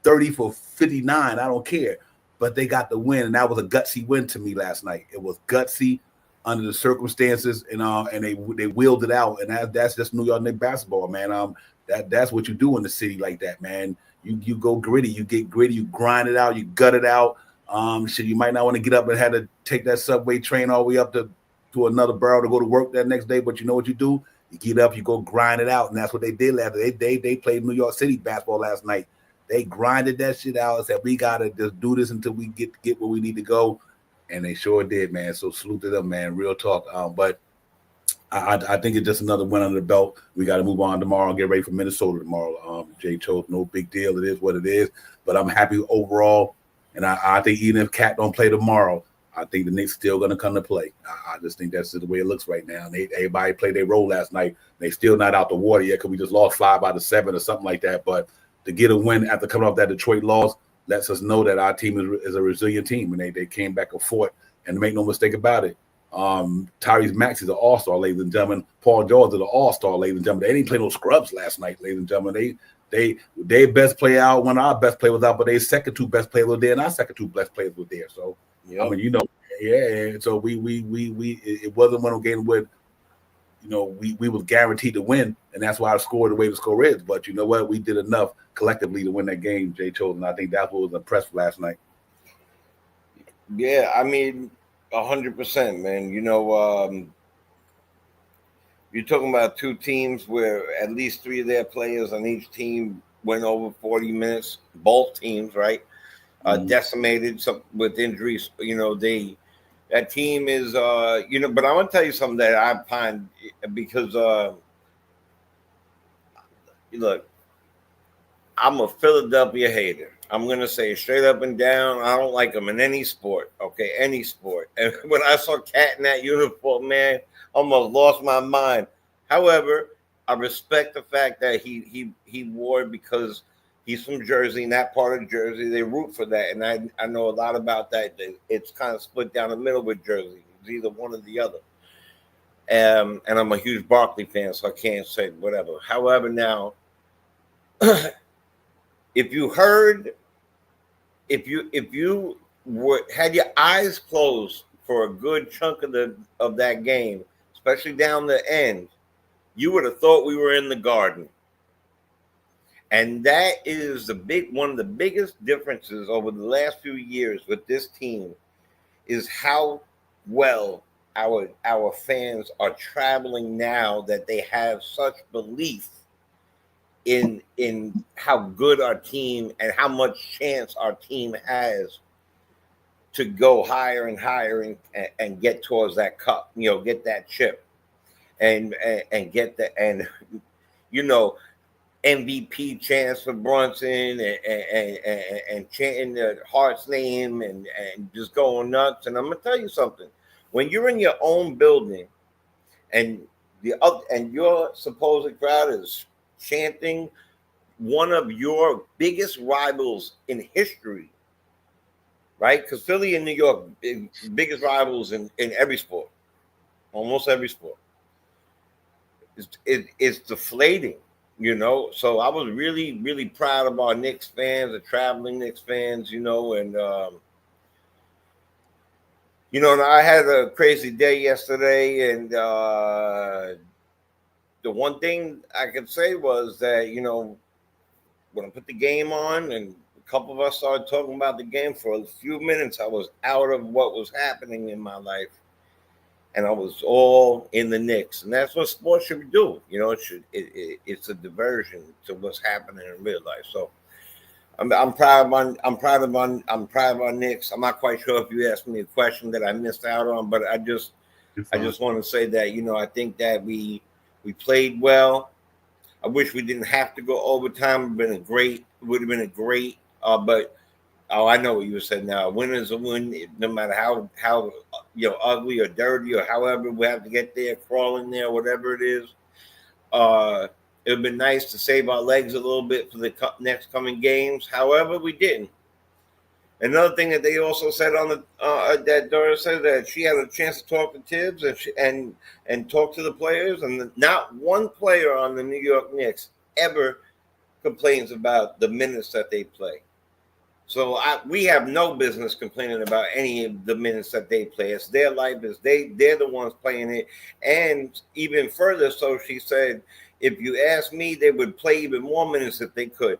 30 for 59. I don't care. But they got the win, and that was a gutsy win to me last night. It was gutsy under the circumstances, and they wheeled it out, and that's just New York Knicks basketball, man. That's what you do in the city like that, man. You go gritty, you get gritty, you grind it out, you gut it out. Shit, you might not want to get up and have to take that subway train all the way up to another borough to go to work that next day, but you know what you do? You get up, you go grind it out, and that's what they did last night. They played New York City basketball last night. They grinded that shit out and said, we gotta just do this until we get where we need to go. And they sure did, man. So salute to them, man. Real talk. But I think it's just another win under the belt. We got to move on tomorrow and get ready for Minnesota tomorrow. Jay chose, no big deal. It is what it is. But I'm happy overall. And I think even if Cat don't play tomorrow, I think the Knicks still going to come to play. I just think that's the way it looks right now. And everybody played their role last night. They still not out the water yet because we just lost 5 out of 7 or something like that. But to get a win after coming off that Detroit loss lets us know that our team is a resilient team, and they came back and fought. And make no mistake about it, Tyrese Maxey's an all-star, ladies and gentlemen. Paul George is an all-star, ladies and gentlemen. They didn't play no scrubs last night, ladies and gentlemen. They best player out when our best player was out, but their second 2 best players were there, and our second 2 best players were there. So yep. I mean, you know, yeah. So we it wasn't one of the games where, you know, we was guaranteed to win, and that's why I scored the way the score is. But you know what? We did enough collectively to win that game, Jay Chose, and I think that's what was impressive last night. Yeah, I mean, 100%, man. You know, you're talking about 2 teams where at least 3 of their players on each team went over 40 minutes. Both teams, right? Decimated with injuries. You know, that team is, you know. But I want to tell you something that I find, because look, I'm a Philadelphia hater. I'm going to say straight up and down, I don't like him in any sport, okay, any sport. And when I saw Cat in that uniform, man, I almost lost my mind. However, I respect the fact that he wore it because he's from Jersey, and that part of Jersey, they root for that. And I know a lot about that. It's kind of split down the middle with Jersey. It's either one or the other. And I'm a huge Barkley fan, so I can't say whatever. However, now, if you had your eyes closed for a good chunk of that game, especially down the end, you would have thought we were in the Garden. And that is one of the biggest differences over the last few years with this team, is how well our fans are traveling now that they have such belief in how good our team and how much chance our team has to go higher and higher and get towards that cup, you know, get that chip and get the, and you know, MVP chance for Brunson and chanting the Hart's name and just going nuts. And I'm gonna tell you something: when you're in your own building and your supposed crowd is chanting one of your biggest rivals in history, right? Because Philly and New York, biggest rivals in every sport, almost every sport. It's deflating, you know. So I was really, really proud of our Knicks fans, the traveling Knicks fans, you know, and you know, and I had a crazy day yesterday, and the one thing I could say was that, you know, when I put the game on and a couple of us started talking about the game for a few minutes, I was out of what was happening in my life, and I was all in the Knicks. And that's what sports should do. You know, it's a diversion to what's happening in real life. So I'm proud of our Knicks. I'm not quite sure if you asked me a question that I missed out on, but I just want to say that, you know, I think that we We played well. I wish we didn't have to go overtime. It would have been a great. But I know what you said. Now, a win is a win, no matter how ugly or dirty or however we have to get there, crawling there, whatever it is. It would have been nice to save our legs a little bit for the next coming games. However, we didn't. Another thing that they also said on that Dora said that she had a chance to talk to Tibbs and talk to the players, and not one player on the New York Knicks ever complains about the minutes that they play. So we have no business complaining about any of the minutes that they play. It's their life. They're the ones playing it. And even further, so she said, if you ask me, they would play even more minutes if they could.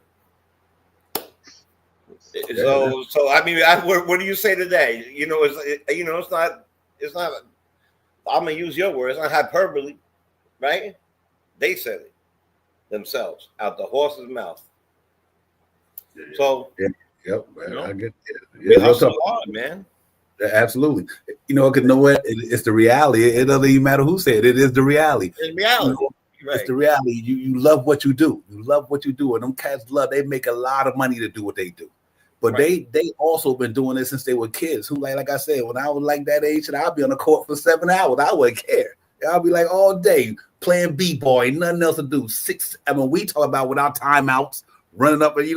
So I mean, what do you say to that? It's not. I'm gonna use your words. It's not hyperbole, right? They said it themselves out the horse's mouth. So. Yeah. Yep, I get it. Yeah, hustle hard, man. Absolutely. Because know what? It's the reality. It doesn't even matter who said it. It is the reality. It's reality. Right. It's the reality. You love what you do. You love what you do. And them cats they make a lot of money to do what they do. But they also been doing this since they were kids. Who like I said, when I was like that age, and I'd be on the court for 7 hours. I wouldn't care. I'll be like all day playing b-boy, nothing else to do. We talk about without timeouts, running up and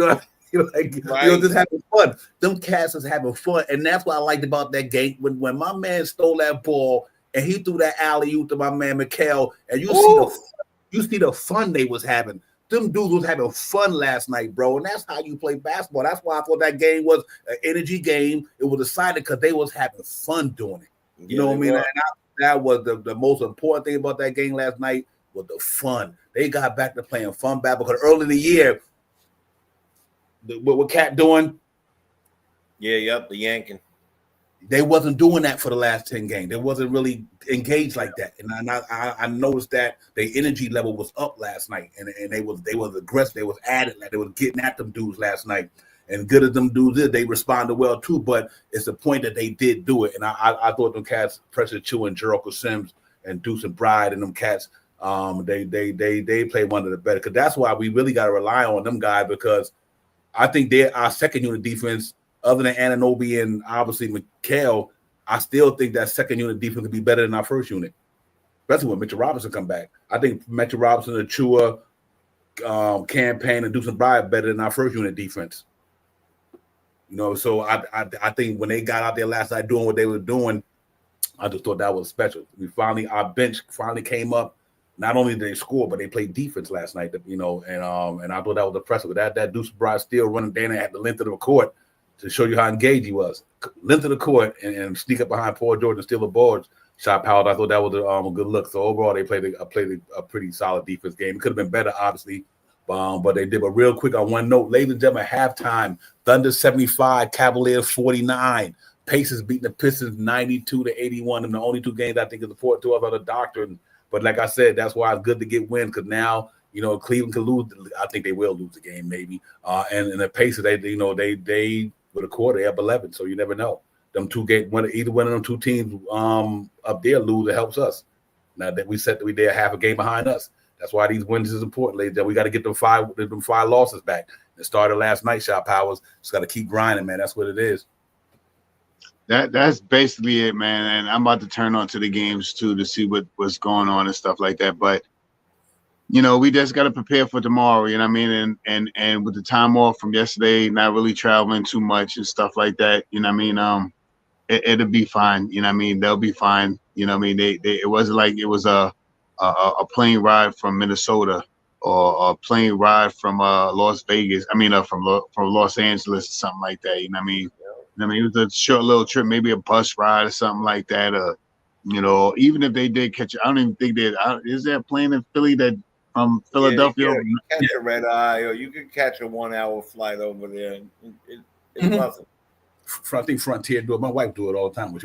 just having fun. Them cats is having fun, and that's what I liked about that game. When my man stole that ball and he threw that alley-oop to my man Mikal, and you see the fun they was having. Them dudes was having fun last night, bro, and that's how you play basketball. That's why I thought that game was an energy game. It was decided because they was having fun doing it. You know what I mean? And that was the most important thing about that game last night was the fun. They got back to playing fun basketball because early in the year. What Cat doing? The yanking. They wasn't doing that for the last 10 games. They wasn't really engaged like that. And I noticed that their energy level was up last night, and they was aggressive. They was at it, like they was getting at them dudes last night. And good as them dudes is, they responded well too. But it's the point that they did do it. And I thought them cats, Pressure Chew and Jericho Sims and Deuce and Bride and them cats, they played one of the better. Because that's why we really got to rely on them guys, because I think they're our second unit defense, other than Anunoby and obviously Mikal. I still think that second unit defense could be better than our first unit, especially when Mitchell Robinson come back. I think Mitchell Robinson, Achua, Campaign, and Deuce and Bride better than our first unit defense. So I think when they got out there last night doing what they were doing, I just thought that was special. Our bench finally came up. Not only did they score, but they played defense last night, and I thought that was impressive. That Deuce Bride still running down at the length of the court to show you how engaged he was. Length of the court and sneak up behind Paul George and steal the boards. Shot powered. I thought that was a good look. So overall, they played a pretty solid defense game. It could have been better, obviously, but they did. But real quick on one note, ladies and gentlemen, halftime: Thunder 75, Cavaliers 49. Pacers beating the Pistons 92-81. And the only two games I think is the 4-2 of the doctrine. But like I said, that's why it's good to get wins, because now, Cleveland can lose. I think they will lose the game, maybe. And the Pacers, they with a quarter, they have 11, so you never know. Them two games, either one of them two teams up there lose, it helps us. Now that they're half a game behind us. That's why these wins is important, ladies. We got to get them five losses back. It started last night, Shot Powers. Just got to keep grinding, man. That's what it is. That's basically it, man. And I'm about to turn on to the games too to see what's going on and stuff like that. But we just got to prepare for tomorrow. You know what I mean? And with the time off from yesterday, not really traveling too much and stuff like that. You know what I mean? It'll be fine. You know what I mean? They'll be fine. You know what I mean? It wasn't like it was a plane ride from Minnesota or a plane ride from Las Vegas. I mean, from Los Angeles or something like that. You know what I mean? It was a short little trip, maybe a bus ride or something like that. Even if they did catch, I don't even think is there a plane in Philly that from Philadelphia? Yeah, you catch a red eye, or you could catch a 1-hour flight over there. It's nothing. I think Frontier do it. My wife do it all the time.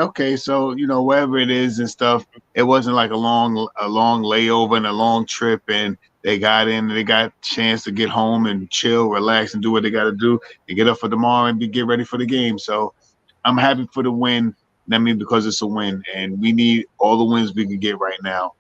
Okay. So wherever it is and stuff, it wasn't like a long layover and a long trip, and they got in, and they got a chance to get home and chill, relax, and do what they got to do, and get up for tomorrow and get ready for the game. So I'm happy for the win. I mean, because it's a win, and we need all the wins we can get right now.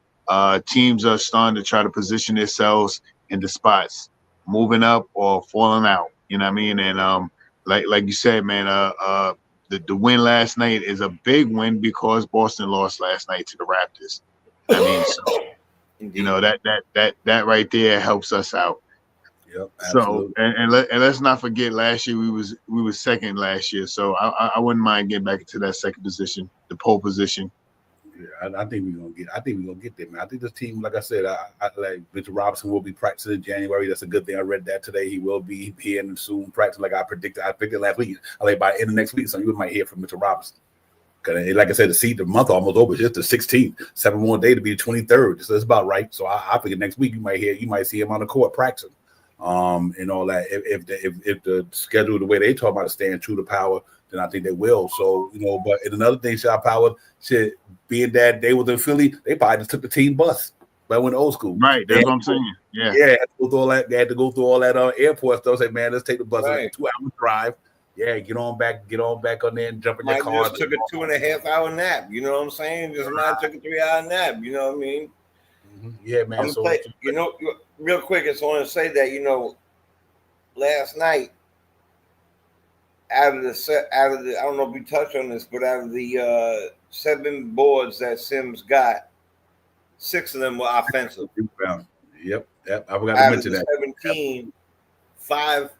Teams are starting to try to position themselves in the spots, moving up or falling out. You know what I mean? And like you said, man, the win last night is a big win because Boston lost last night to the Raptors. I mean, so, you know, that right there helps us out. Yep, So absolutely. and let's not forget last year we was second last year. So I wouldn't mind getting back into that second position, the pole position. Yeah, I think we're gonna get. I think we're gonna get there, man. I think this team, like I said, I like Mitchell Robinson will be practicing in January. That's a good thing. I read that today. He will be here and soon practicing, like I predicted. I predicted last week. I like by the end of next week, so you might hear from Mitchell Robinson. Because, like I said, the month almost over. It's just the 16th. 7 more days to be the 23rd. So it's about right. So I figure next week you might see him on the court practicing, and all that. If the schedule the way they talk about it staying true to power, then I think they will. So but and another thing, Shot Power, shit, being that they was in Philly, they probably just took the team bus. But went old school. Right, that's what I'm saying. Yeah, had to go through all that. They had to go through all that airport stuff. Say, man, let's take the bus. Right. It's a 2-hour drive. Yeah, get on back on there and jump in your car. Just took a 2.5 hour nap. You know what I'm saying? Just might took a 3 hour nap. You know what I mean? Mm-hmm. Yeah, man. Real quick, I just want to say that last night out of the I don't know if we touched on this, but out of the 7 boards that Sims got, 6 of them were offensive. Yep. I forgot to mention that. 17, 5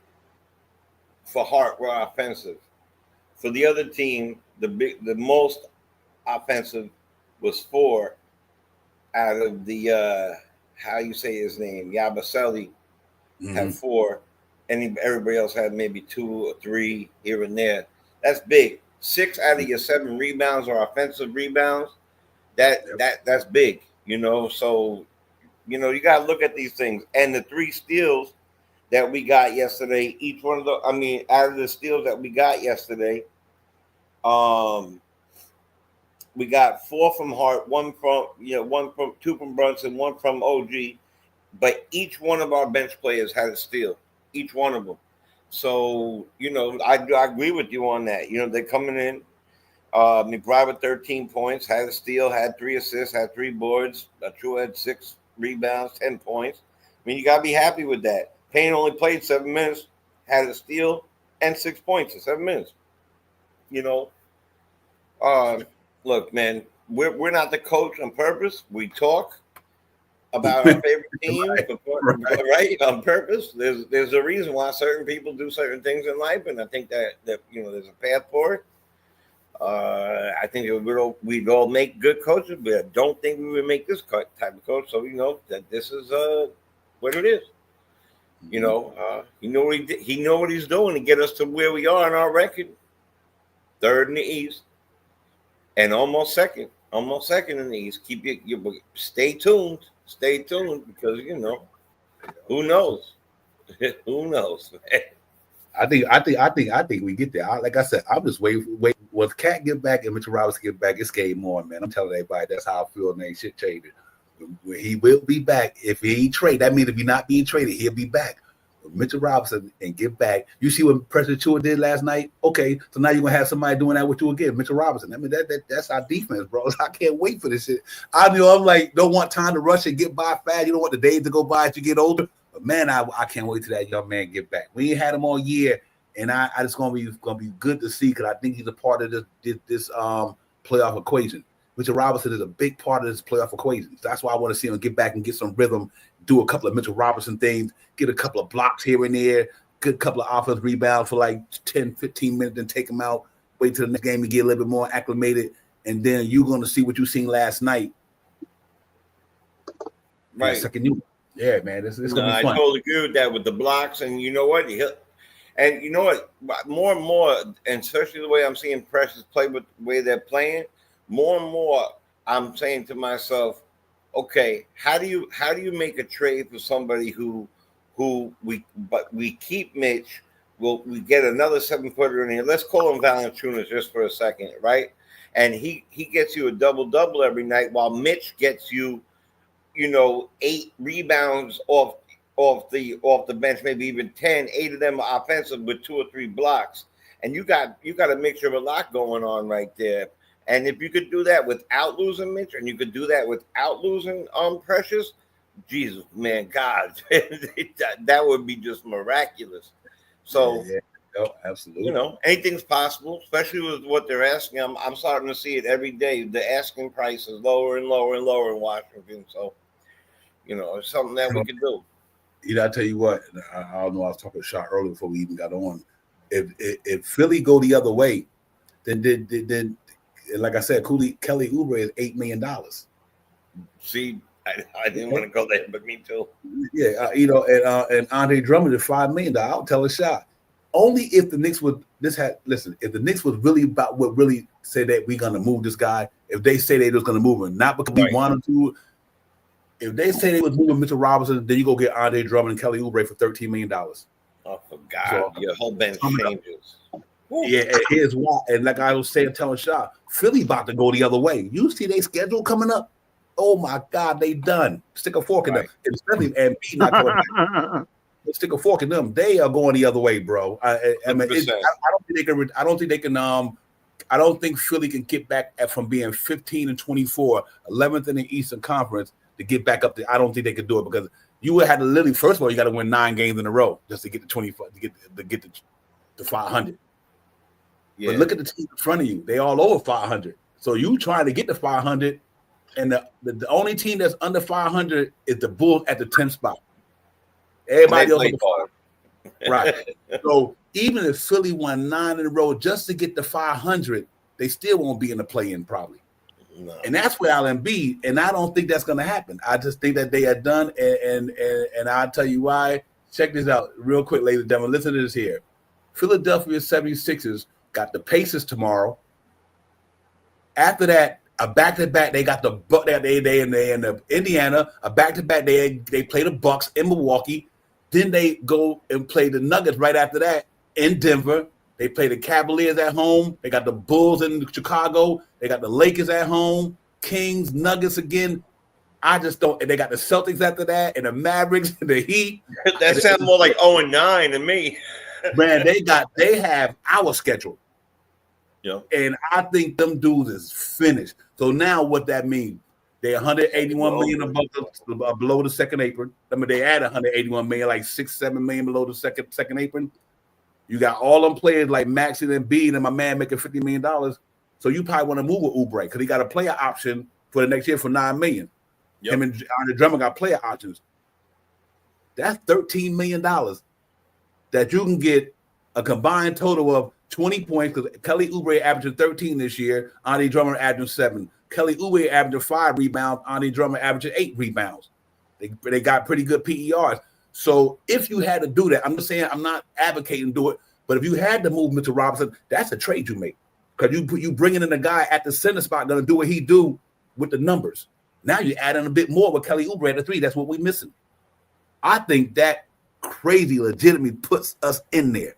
for Hart were offensive. For the other team, the most offensive was 4 out of the how you say his name, Yabusele, had 4. Everybody else had maybe 2 or 3 here and there. That's big. 6 out of your 7 rebounds are offensive rebounds. That's big. So you got to look at these things. And the 3 steals that we got yesterday, each one of the, out of the steals that we got yesterday, we got 4 from Hart, 2 from Brunson, 1 from OG, but each one of our bench players had a steal, each one of them. So I agree with you on that. They're coming in. McBride with 13 points, had a steal, had 3 assists, had 3 boards. Achua had 6 rebounds, 10 points. You got to be happy with that. Payne only played 7 minutes, had a steal, and 6 points in 7 minutes. Look, man, we're not the coach on purpose. We talk about our favorite teams, right? On purpose. There's a reason why certain people do certain things in life, and I think that there's a path for it. I think we'd all make good coaches, but I don't think we would make this type of coach. So that this is what it is. He know what he's doing to get us to where we are in our record, 3rd in the East, and almost second in the East. Stay tuned, because who knows, who knows. I think we get there. Like I said, I'm just waiting. Once Cat get back and Mitchell Robinson get back, it's game on, man. I'm telling everybody that's how I feel, and ain't shit changing. He will be back. If he ain't traded, that means if he's not being traded, he'll be back. Mitchell Robinson and get back. You see what President Chua did last night? Okay, so now you're gonna have somebody doing that with you again, Mitchell Robinson. That's our defense, bro. I can't wait for this shit. I'm like, don't want time to rush and get by fast. You don't want the days to go by as you get older. But man, I can't wait till that young man get back. We ain't had him all year, and I just gonna be good to see, because I think he's a part of this playoff equation. Mitchell Robinson is a big part of this playoff equation. That's why I want to see him get back and get some rhythm, do a couple of Mitchell Robinson things, get a couple of blocks here and there, good couple of offensive rebounds for like 10, 15 minutes, then take him out, wait till the next game to get a little bit more acclimated, and then you're going to see what you seen last night. Right. Second unit. Yeah, man, it's going to be fun. I totally agree with that, with the blocks, and you know what? More and more, and especially the way I'm seeing Precious play with the way they're playing, more and more I'm saying to myself, okay, how do you make a trade for somebody who we keep Mitch, we get another 7-footer in here. Let's call him Valanciunas just for a second, right? And he gets you a double every night, while Mitch gets you, 8 rebounds off the bench, maybe even 10. 8 of them are offensive with 2 or 3 blocks, and you got a mixture of a lot going on right there. And if you could do that without losing Mitch, and you could do that without losing Precious, Jesus, man, God, that would be just miraculous. So, Oh, absolutely. Anything's possible, especially with what they're asking. I'm starting to see it every day. The asking price is lower and lower and lower in Washington. So, it's something that we can do. I tell you what, I don't know. I was talking to Shot earlier before we even got on. If Philly go the other way, then like I said, Kelly Oubre is $8 million. See, I didn't want to go there, but me too. Yeah, and Andre Drummond is $5 million. I'll tell a Shot. Only if the Knicks would if the Knicks was really about what really say that we're gonna move this guy, if they say they was gonna move him, not because we wanted to. If they say they was moving Mitchell Robinson, then you go get Andre Drummond and Kelly Oubre for $13 million. Oh, for God, your whole bench changes. Yeah, and here's why. And like I was saying, telling Shaw, Philly about to go the other way. You see their schedule coming up. Oh my God, they done. Stick a fork in them. Especially and B not going back. Stick a fork in them. They are going the other way, bro. I mean, I don't think they can. I don't think they can. I don't think Philly can get back from being 15-24, 11th in the Eastern Conference to get back up there. I don't think they could do it because you would have to literally. First of all, you got to win 9 games in a row just to get to 24 to get to 500. Yeah. But look at the team in front of you. They all over 500. So you trying to get to 500, and the only team that's under 500 is the Bulls at the 10th spot. Everybody else on the right. So even if Philly won 9 in a row just to get to 500, they still won't be in the play-in probably. No. And that's where I'll be. And I don't think that's going to happen. I just think that they are done. And I'll tell you why. Check this out real quick, ladies and gentlemen. Listen to this here. Philadelphia 76ers got the Pacers tomorrow. After that, a back-to-back, they got the they in the Indiana. A back-to-back, they play the Bucks in Milwaukee. Then they go and play the Nuggets right after that in Denver. They play the Cavaliers at home. They got the Bulls in Chicago. They got the Lakers at home. Kings, Nuggets again. I just don't. And they got the Celtics after that, and the Mavericks, and the Heat. That sounds more like 0-9 to me. Man, they have our schedule. Yeah. And I think them dudes is finished. So now what that means? They're 181 million below the second apron. I mean, they add 181 million, like 6-7 million below the second apron. You got all them players like Maxey and Embiid and my man making $50 million. So you probably want to move with Oubre because he got a player option for the next year for $9 million. Yep. Him and Andre Drummond got player options. That's $13 million that you can get a combined total of 20 points because Kelly Oubre averaging 13 this year, Andre Drummond averaging 7. Kelly Oubre averaging 5 rebounds, Andre Drummond averaging 8 rebounds. They got pretty good PERs. So if you had to do that, I'm just saying I'm not advocating do it, but if you had to move Mitchell Robinson, that's a trade you make because you bringing in a guy at the center spot going to do what he do with the numbers. Now you're adding a bit more with Kelly Oubre at the 3. That's what we're missing. I think that crazy legitimately puts us in there.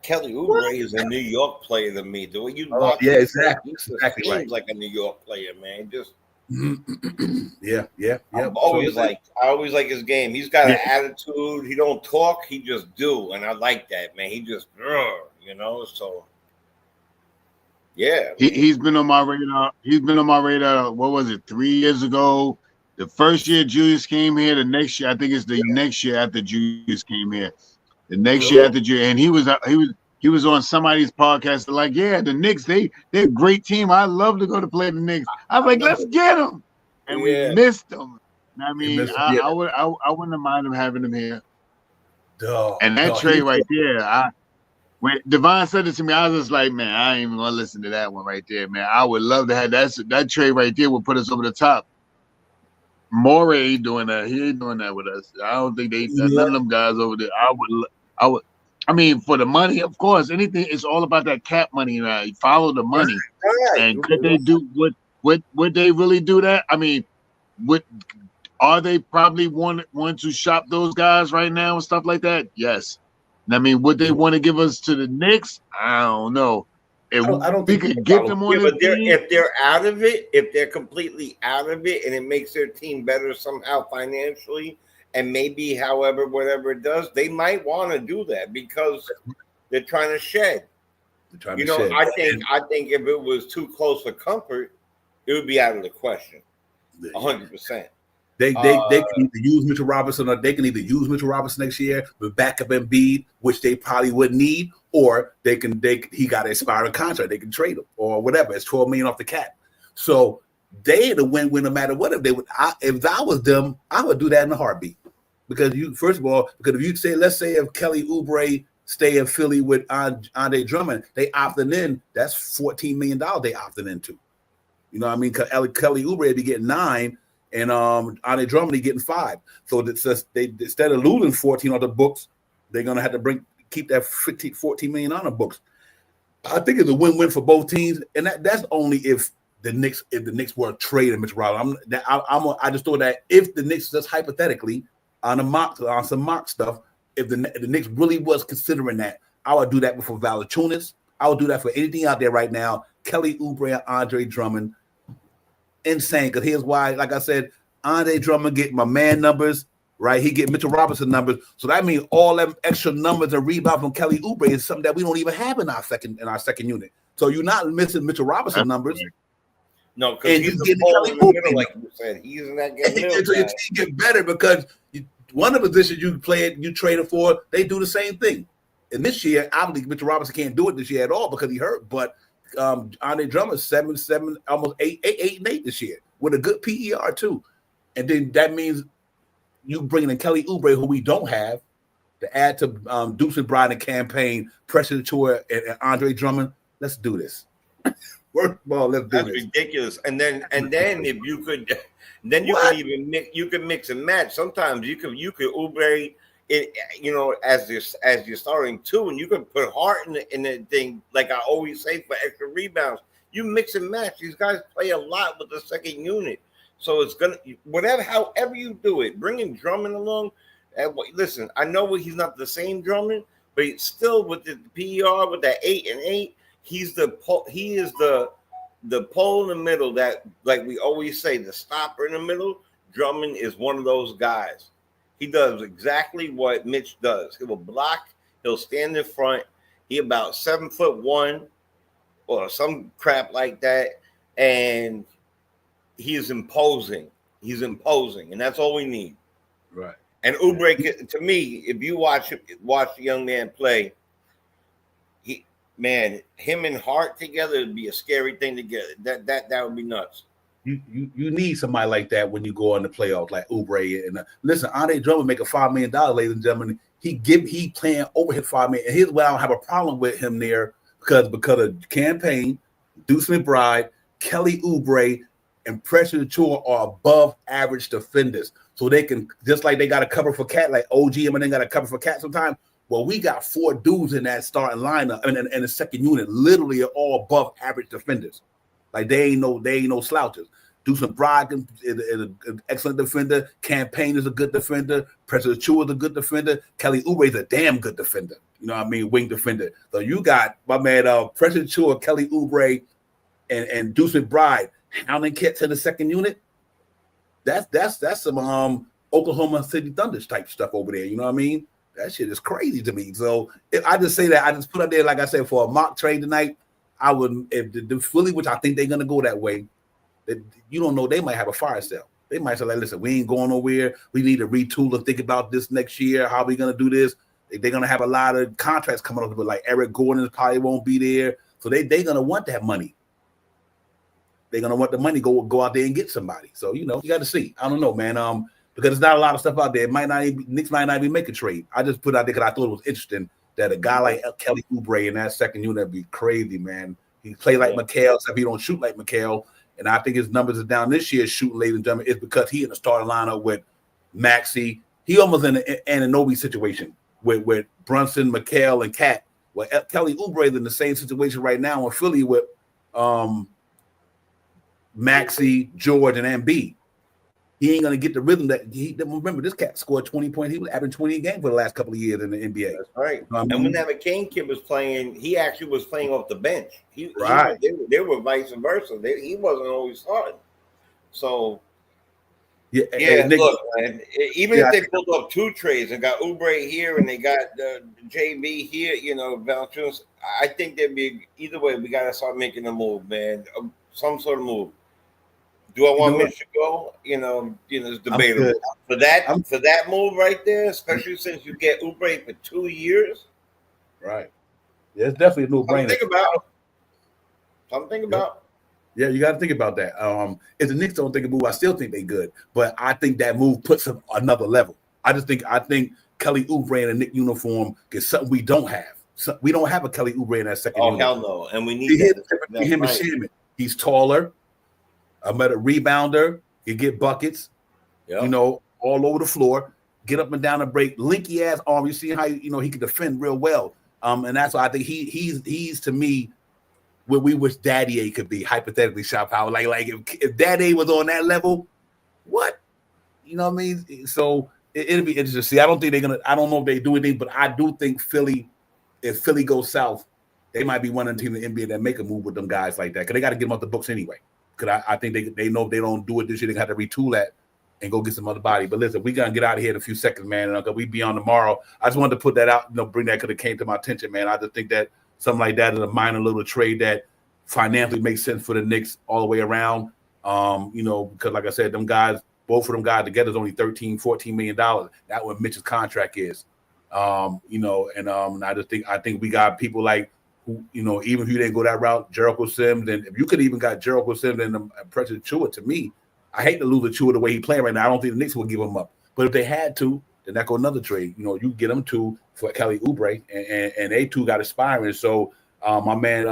Kelly Oubre is a New York player to me. The way you watch, yeah, exactly seems right. like a New York player, man. Just yeah. I always like his game. He's got an attitude. He don't talk. He just do, and I like that, man. He just, So yeah, he's been on my radar. He's been on my radar. What was it? 3 years ago. The first year Julius came here. The next year, I think it's the next year after Julius came here. The next year after Julius, and he was on somebody's podcast. They're like, yeah, the Knicks, they're a great team. I love to go to play the Knicks. I was like, let's get them, and we missed them. I mean, I wouldn't have minded having them here. And that trade right there, when Devon said it to me, I was just like, man, I ain't even gonna listen to that one right there, man. I would love to have that trade right there would put us over the top. Morey ain't doing that. He ain't doing that with us. I don't think none of them guys over there. I mean, for the money, of course, anything. It's all about that cap money. You follow the money. And could they do would they really do that? I mean, are they probably want to shop those guys right now and stuff like that? Yes. I mean, would they want to give us to the Knicks? I don't know. I don't think we could get them on the team. If they're out of it, if they're completely out of it, and it makes their team better somehow financially, and maybe whatever it does, they might want to do that because they're trying to shed. They're trying You to know, shed. I think if it was too close for comfort, it would be out of the question. 100%. They can either use Mitchell Robinson, or they can either use Mitchell Robinson next year with backup Embiid, which they probably wouldn't need, or he got an expiring contract. They can trade him or whatever. It's $12 million off the cap. So they the win-win no matter what. If I was them, I would do that in a heartbeat. Because if you say, let's say if Kelly Oubre stay in Philly with Andre Drummond, they opting in. That's $14 million they opting into. You know what I mean? Because Kelly Oubre would be getting 9, and Andre Drummond he getting 5. So they instead of losing 14 on the books, they're gonna have to keep that 14 million on the books. I think it's a win-win for both teams, and that's only if the Knicks were trading Mitch Robinson. I just thought that if the Knicks, just hypothetically, on some mock stuff, if the Knicks really was considering that, I would do that for Valanciunas. I would do that for anything out there right now. Kelly Oubre and Andre Drummond. Insane, because here's why. Like I said, Andre Drummond get my man numbers, right? He get Mitchell Robinson numbers. So that means all them extra numbers and rebound from Kelly Oubre is something that we don't even have in our second unit. So you're not missing Mitchell Robinson numbers. No, because he's the ball in the middle, like you said. He's in that game. So your team get better because one of the positions you traded for, they do the same thing. And this year, obviously, Mitchell Robinson can't do it this year at all because he hurt. But Andre Drummond 7, almost 8 this year with a good PER too. And then that means you bringing in Kelly Oubre, who we don't have, to add to Deuce and Bryant campaign, Pressure Tour, and Andre Drummond. Let's do this. Let's do That's this. ridiculous. And then if you could, then you can even mix and match. Sometimes you could Oubre it, as you're starting too, and you can put Hart in the thing. Like I always say, for extra rebounds, you mix and match. These guys play a lot with the second unit, so it's gonna however you do it. Bringing Drummond along. Listen, I know he's not the same Drummond, but he's still with the PER with that 8 and 8. He is the pole in the middle that, like we always say, the stopper in the middle. Drummond is one of those guys. He does exactly what Mitch does. He will block. He'll stand in front. He about 7'1" or some crap like that, and he is imposing. He's imposing, and that's all we need. Right. And Oubre, to me, if you watch the young man play, him and Hart together would be a scary thing together. That would be nuts. You need somebody like that when you go on the playoffs, like Oubre. And listen, Andre Drummond make a $5 million, ladies and gentlemen. He playing over his $5 million. And here's why I don't have a problem with him there, because of campaign, Deuce McBride, Kelly Oubre, and Pressure Tour are above average defenders. So they can, just like they got to cover for Cat, like OG and then got to cover for Cat sometimes. Well, we got 4 dudes in that starting lineup and the second unit, literally are all above average defenders. Like they ain't no slouches. Deuce McBride is an excellent defender. Campaign is a good defender. Pressure Tour is a good defender. Kelly Oubre is a damn good defender. You know what I mean? Wing defender. So you got my man Pressure Tour, Kelly Oubre, and Deuce McBride hounding cats in the second unit. That's some Oklahoma City Thunder type stuff over there. You know what I mean? That shit is crazy to me. So I just say that, I just put up there, like I said, for a mock trade tonight. I would, if the Philly, which I think they're gonna go that way. You don't know, they might have a fire sale. They might say, like, listen, we ain't going nowhere. We need to retool and think about this next year. How are we gonna do this? They're gonna have a lot of contracts coming up, but like Eric Gordon probably won't be there. So they're gonna want that money. They're gonna want the money, go out there and get somebody. So you got to see. I don't know, man. Because there's not a lot of stuff out there. Knicks might not even make a trade. I just put it out there because I thought it was interesting that a guy like Kelly Oubre in that second unit would be crazy, man. He play like Mikal, except he don't shoot like Mikal. And I think his numbers are down this year shooting, ladies and gentlemen. It's because he in the starting lineup with Maxey. He almost in an Anunoby situation with Brunson, Mikal, and Cat. Well, Kelly Oubre is in the same situation right now in Philly with Maxey, George, and Embiid. He ain't gonna get the rhythm that remember, this cat scored 20 points. He was averaging 20 a game for the last couple of years in the NBA. That's right. And when that McCain kid was playing, he actually was playing off the bench. They were vice versa. He wasn't always starting. So look, man. Even if they pulled up 2 trades and got Oubre here and they got JB here, Valanciunas, I think there'd be either way. We gotta start making a move, man. Some sort of move. Do I want Mitch to go? It's debatable. For that move right there, especially since you get Oubre for 2 years. Right. Yeah, it's definitely a no-brainer. Something about. Yeah, you got to think about that. If the Knicks don't think a move, I still think they good, but I think that move puts them another level. I think Kelly Oubre in a Knicks uniform is something we don't have. So we don't have a Kelly Oubre in that second. Oh hell no! And we need him and Shannon. He's taller, a better rebounder. He get buckets. Yep. All over the floor. Get up and down the break. Linky ass arm. You see how he can defend real well. And that's why I think he's to me what we wish Daddy A could be, hypothetically, Shop Power. Like if Daddy A was on that level, what? You know what I mean? So it'll be interesting to see. I don't know if they do anything, but I do think if Philly goes south, they might be one of the teams in the NBA that make a move with them guys like that. Because they got to get them off the books anyway. Because I think they know if they don't do it this year, they got to retool that and go get some other body. But listen, we're going to get out of here in a few seconds, man. And we be on tomorrow. I just wanted to put that out, bring that because it came to my attention, man. I just think that something like that is a minor little trade that financially makes sense for the Knicks all the way around. Because like I said, them guys, both of them guys together is only $13-14 million. That's what Mitch's contract is. I think we got people like who, even if you didn't go that route, Jericho Sims, and if you could even got Jericho Sims and Precious Chua, to me, I hate to lose a Chua the way he playing right now. I don't think the Knicks will give him up. But if they had to, then that go another trade. You get them two for Kelly Oubre, and they two got aspiring. So my man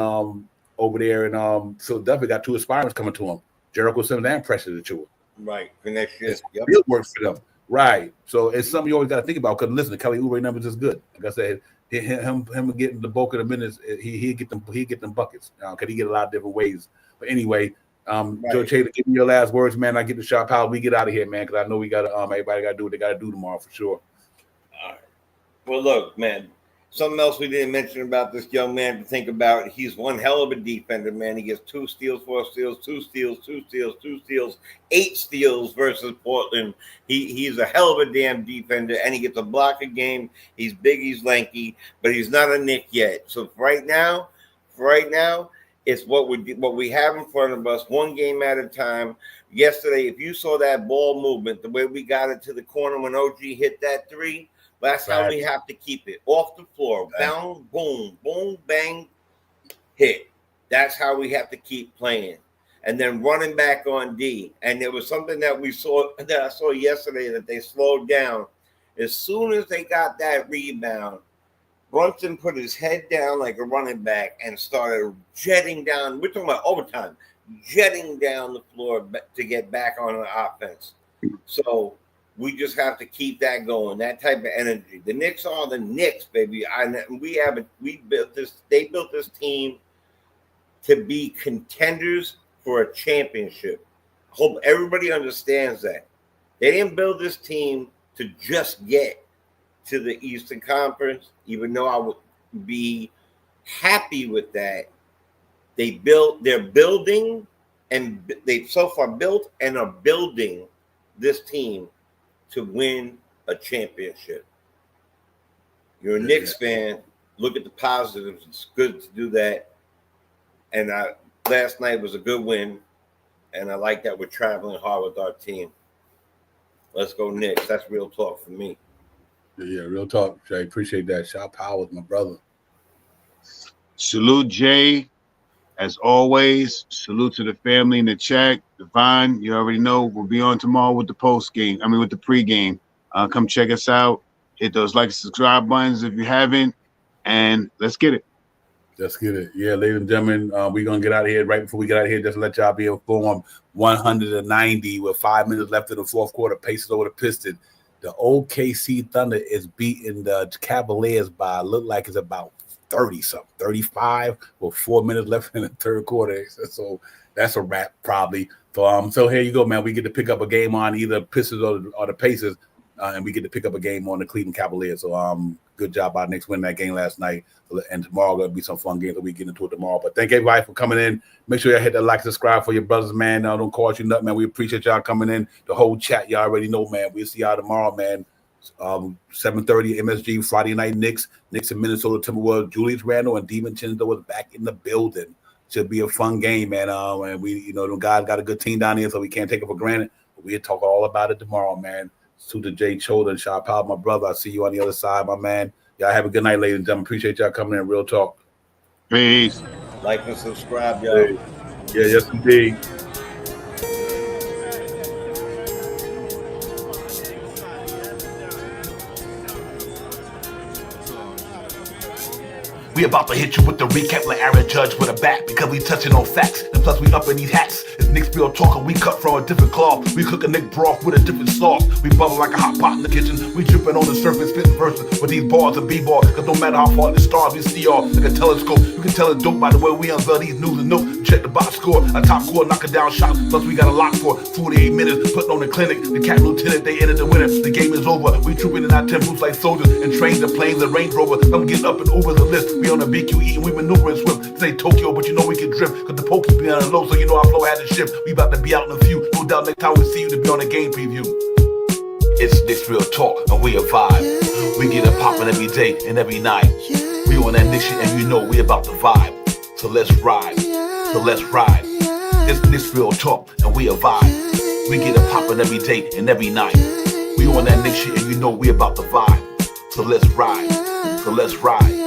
over there in Philadelphia got two aspirants coming to him, Jericho Sims and Precious Chua. Right, for next year. Yep. It works for them. Right. So it's something you always got to think about because listen, the Kelly Oubre numbers is good. Like I said, him getting the bulk of the minutes, he get them buckets. Because he get a lot of different ways. But anyway, Joe Taylor, give me your last words, man. I get the shot power. We get out of here, man, because I know we got everybody got to do what they got to do tomorrow for sure. All right. Well, look, man. Something else we didn't mention about this young man to think about. He's one hell of a defender, man. He gets 2 steals, 4 steals, 2 steals, 2 steals, 2 steals, 8 steals versus Portland. He's a hell of a damn defender, and he gets a block a game. He's big, he's lanky, but he's not a Knick yet. So right now, it's what we have in front of us, one game at a time. Yesterday, if you saw that ball movement, the way we got it to the corner when OG hit that 3, that's how we have to keep it off the floor. Bound, boom, boom, bang, hit. That's how we have to keep playing. And then running back on D. And there was something that I saw yesterday that they slowed down. As soon as they got that rebound, Brunson put his head down like a running back and started jetting down. We're talking about overtime, jetting down the floor to get back on the offense. So we just have to keep that going, that type of energy. The Knicks are the Knicks, baby. They built this team to be contenders for a championship. I hope everybody understands that. They didn't build this team to just get to the Eastern Conference, even though I would be happy with that. They've so far built and are building this team to win a championship. You're a Knicks fan, look at the positives. It's good to do that. And last night was a good win, and I like that we're traveling hard with our team. Let's go Knicks. That's real talk for me. Yeah, real talk, Jay. Appreciate that. Shout power with my brother. Salute, Jay. As always, salute to the family in the chat. Divine, you already know we'll be on tomorrow with the with the pregame. Come check us out. Hit those like and subscribe buttons if you haven't, and let's get it. Let's get it. Yeah, ladies and gentlemen, we're going to get out of here. Right before we get out of here, just to let y'all be informed, 190 with 5 minutes left in the fourth quarter, Pacers over the Pistons. The OKC Thunder is beating the Cavaliers by, look like it's about 30-something, 35 with 4 minutes left in the third quarter. So that's a wrap probably. So here you go, man. We get to pick up a game on either Pistons or the Pacers, and we get to pick up a game on the Cleveland Cavaliers. So good job by Knicks winning that game last night. And tomorrow going to be some fun games that we get into it tomorrow. But thank everybody for coming in. Make sure y'all hit that like, subscribe for your brothers, man. Don't cost you nothing, man. We appreciate y'all coming in. The whole chat, y'all already know, man. We'll see y'all tomorrow, man. 7:30 MSG Friday night Knicks and Minnesota Timberwolves. Julius Randle and DiVincenzo was back in the building. Should be a fun game, man. And we, them guys got a good team down here, so we can't take it for granted. But we'll talk all about it tomorrow, man. Suda J. Choda and Shah Powell, my brother. I see you on the other side, my man. Y'all have a good night, ladies and gentlemen. Appreciate y'all coming in. Real talk. Peace. Like and subscribe, y'all. Yeah, yes, indeed. We about to hit you with the recap like Aaron Judge with a bat, because we touching on facts, and plus we up in these hats. It's Nick's real talk, and we cut from a different cloth. We cook a Nick broth with a different sauce. We bubble like a hot pot in the kitchen. We dripping on the surface, spitting verses with these bars and b-ball. Cause no matter how far the stars, we see y'all like a telescope. You can tell it's dope by the way we unveil these news and notes. Check the box score, a top score, knocking down shots. Plus we got a lock for 48 minutes, putting on the clinic. The Cat Lieutenant, they entered the winner. The game is over. We trooping in our temples like soldiers and train the planes, the Range Rover. I'm getting up and over the list. We on the BQE and we maneuver and swim. This ain't Tokyo, but you know we can drift. Cause the pokey be on the low, so you know our flow had to shift. We about to be out in a few. No doubt next time we see you to be on a game preview. It's Nick's Real Talk and we a vibe. We get it poppin' every day and every night. We on that Nick shit and you know we about to vibe. So let's ride. So let's ride. It's Nick's Real Talk and we a vibe. We get it poppin' every day and every night. We on that Nick shit and you know we about to vibe. So let's ride. So let's ride.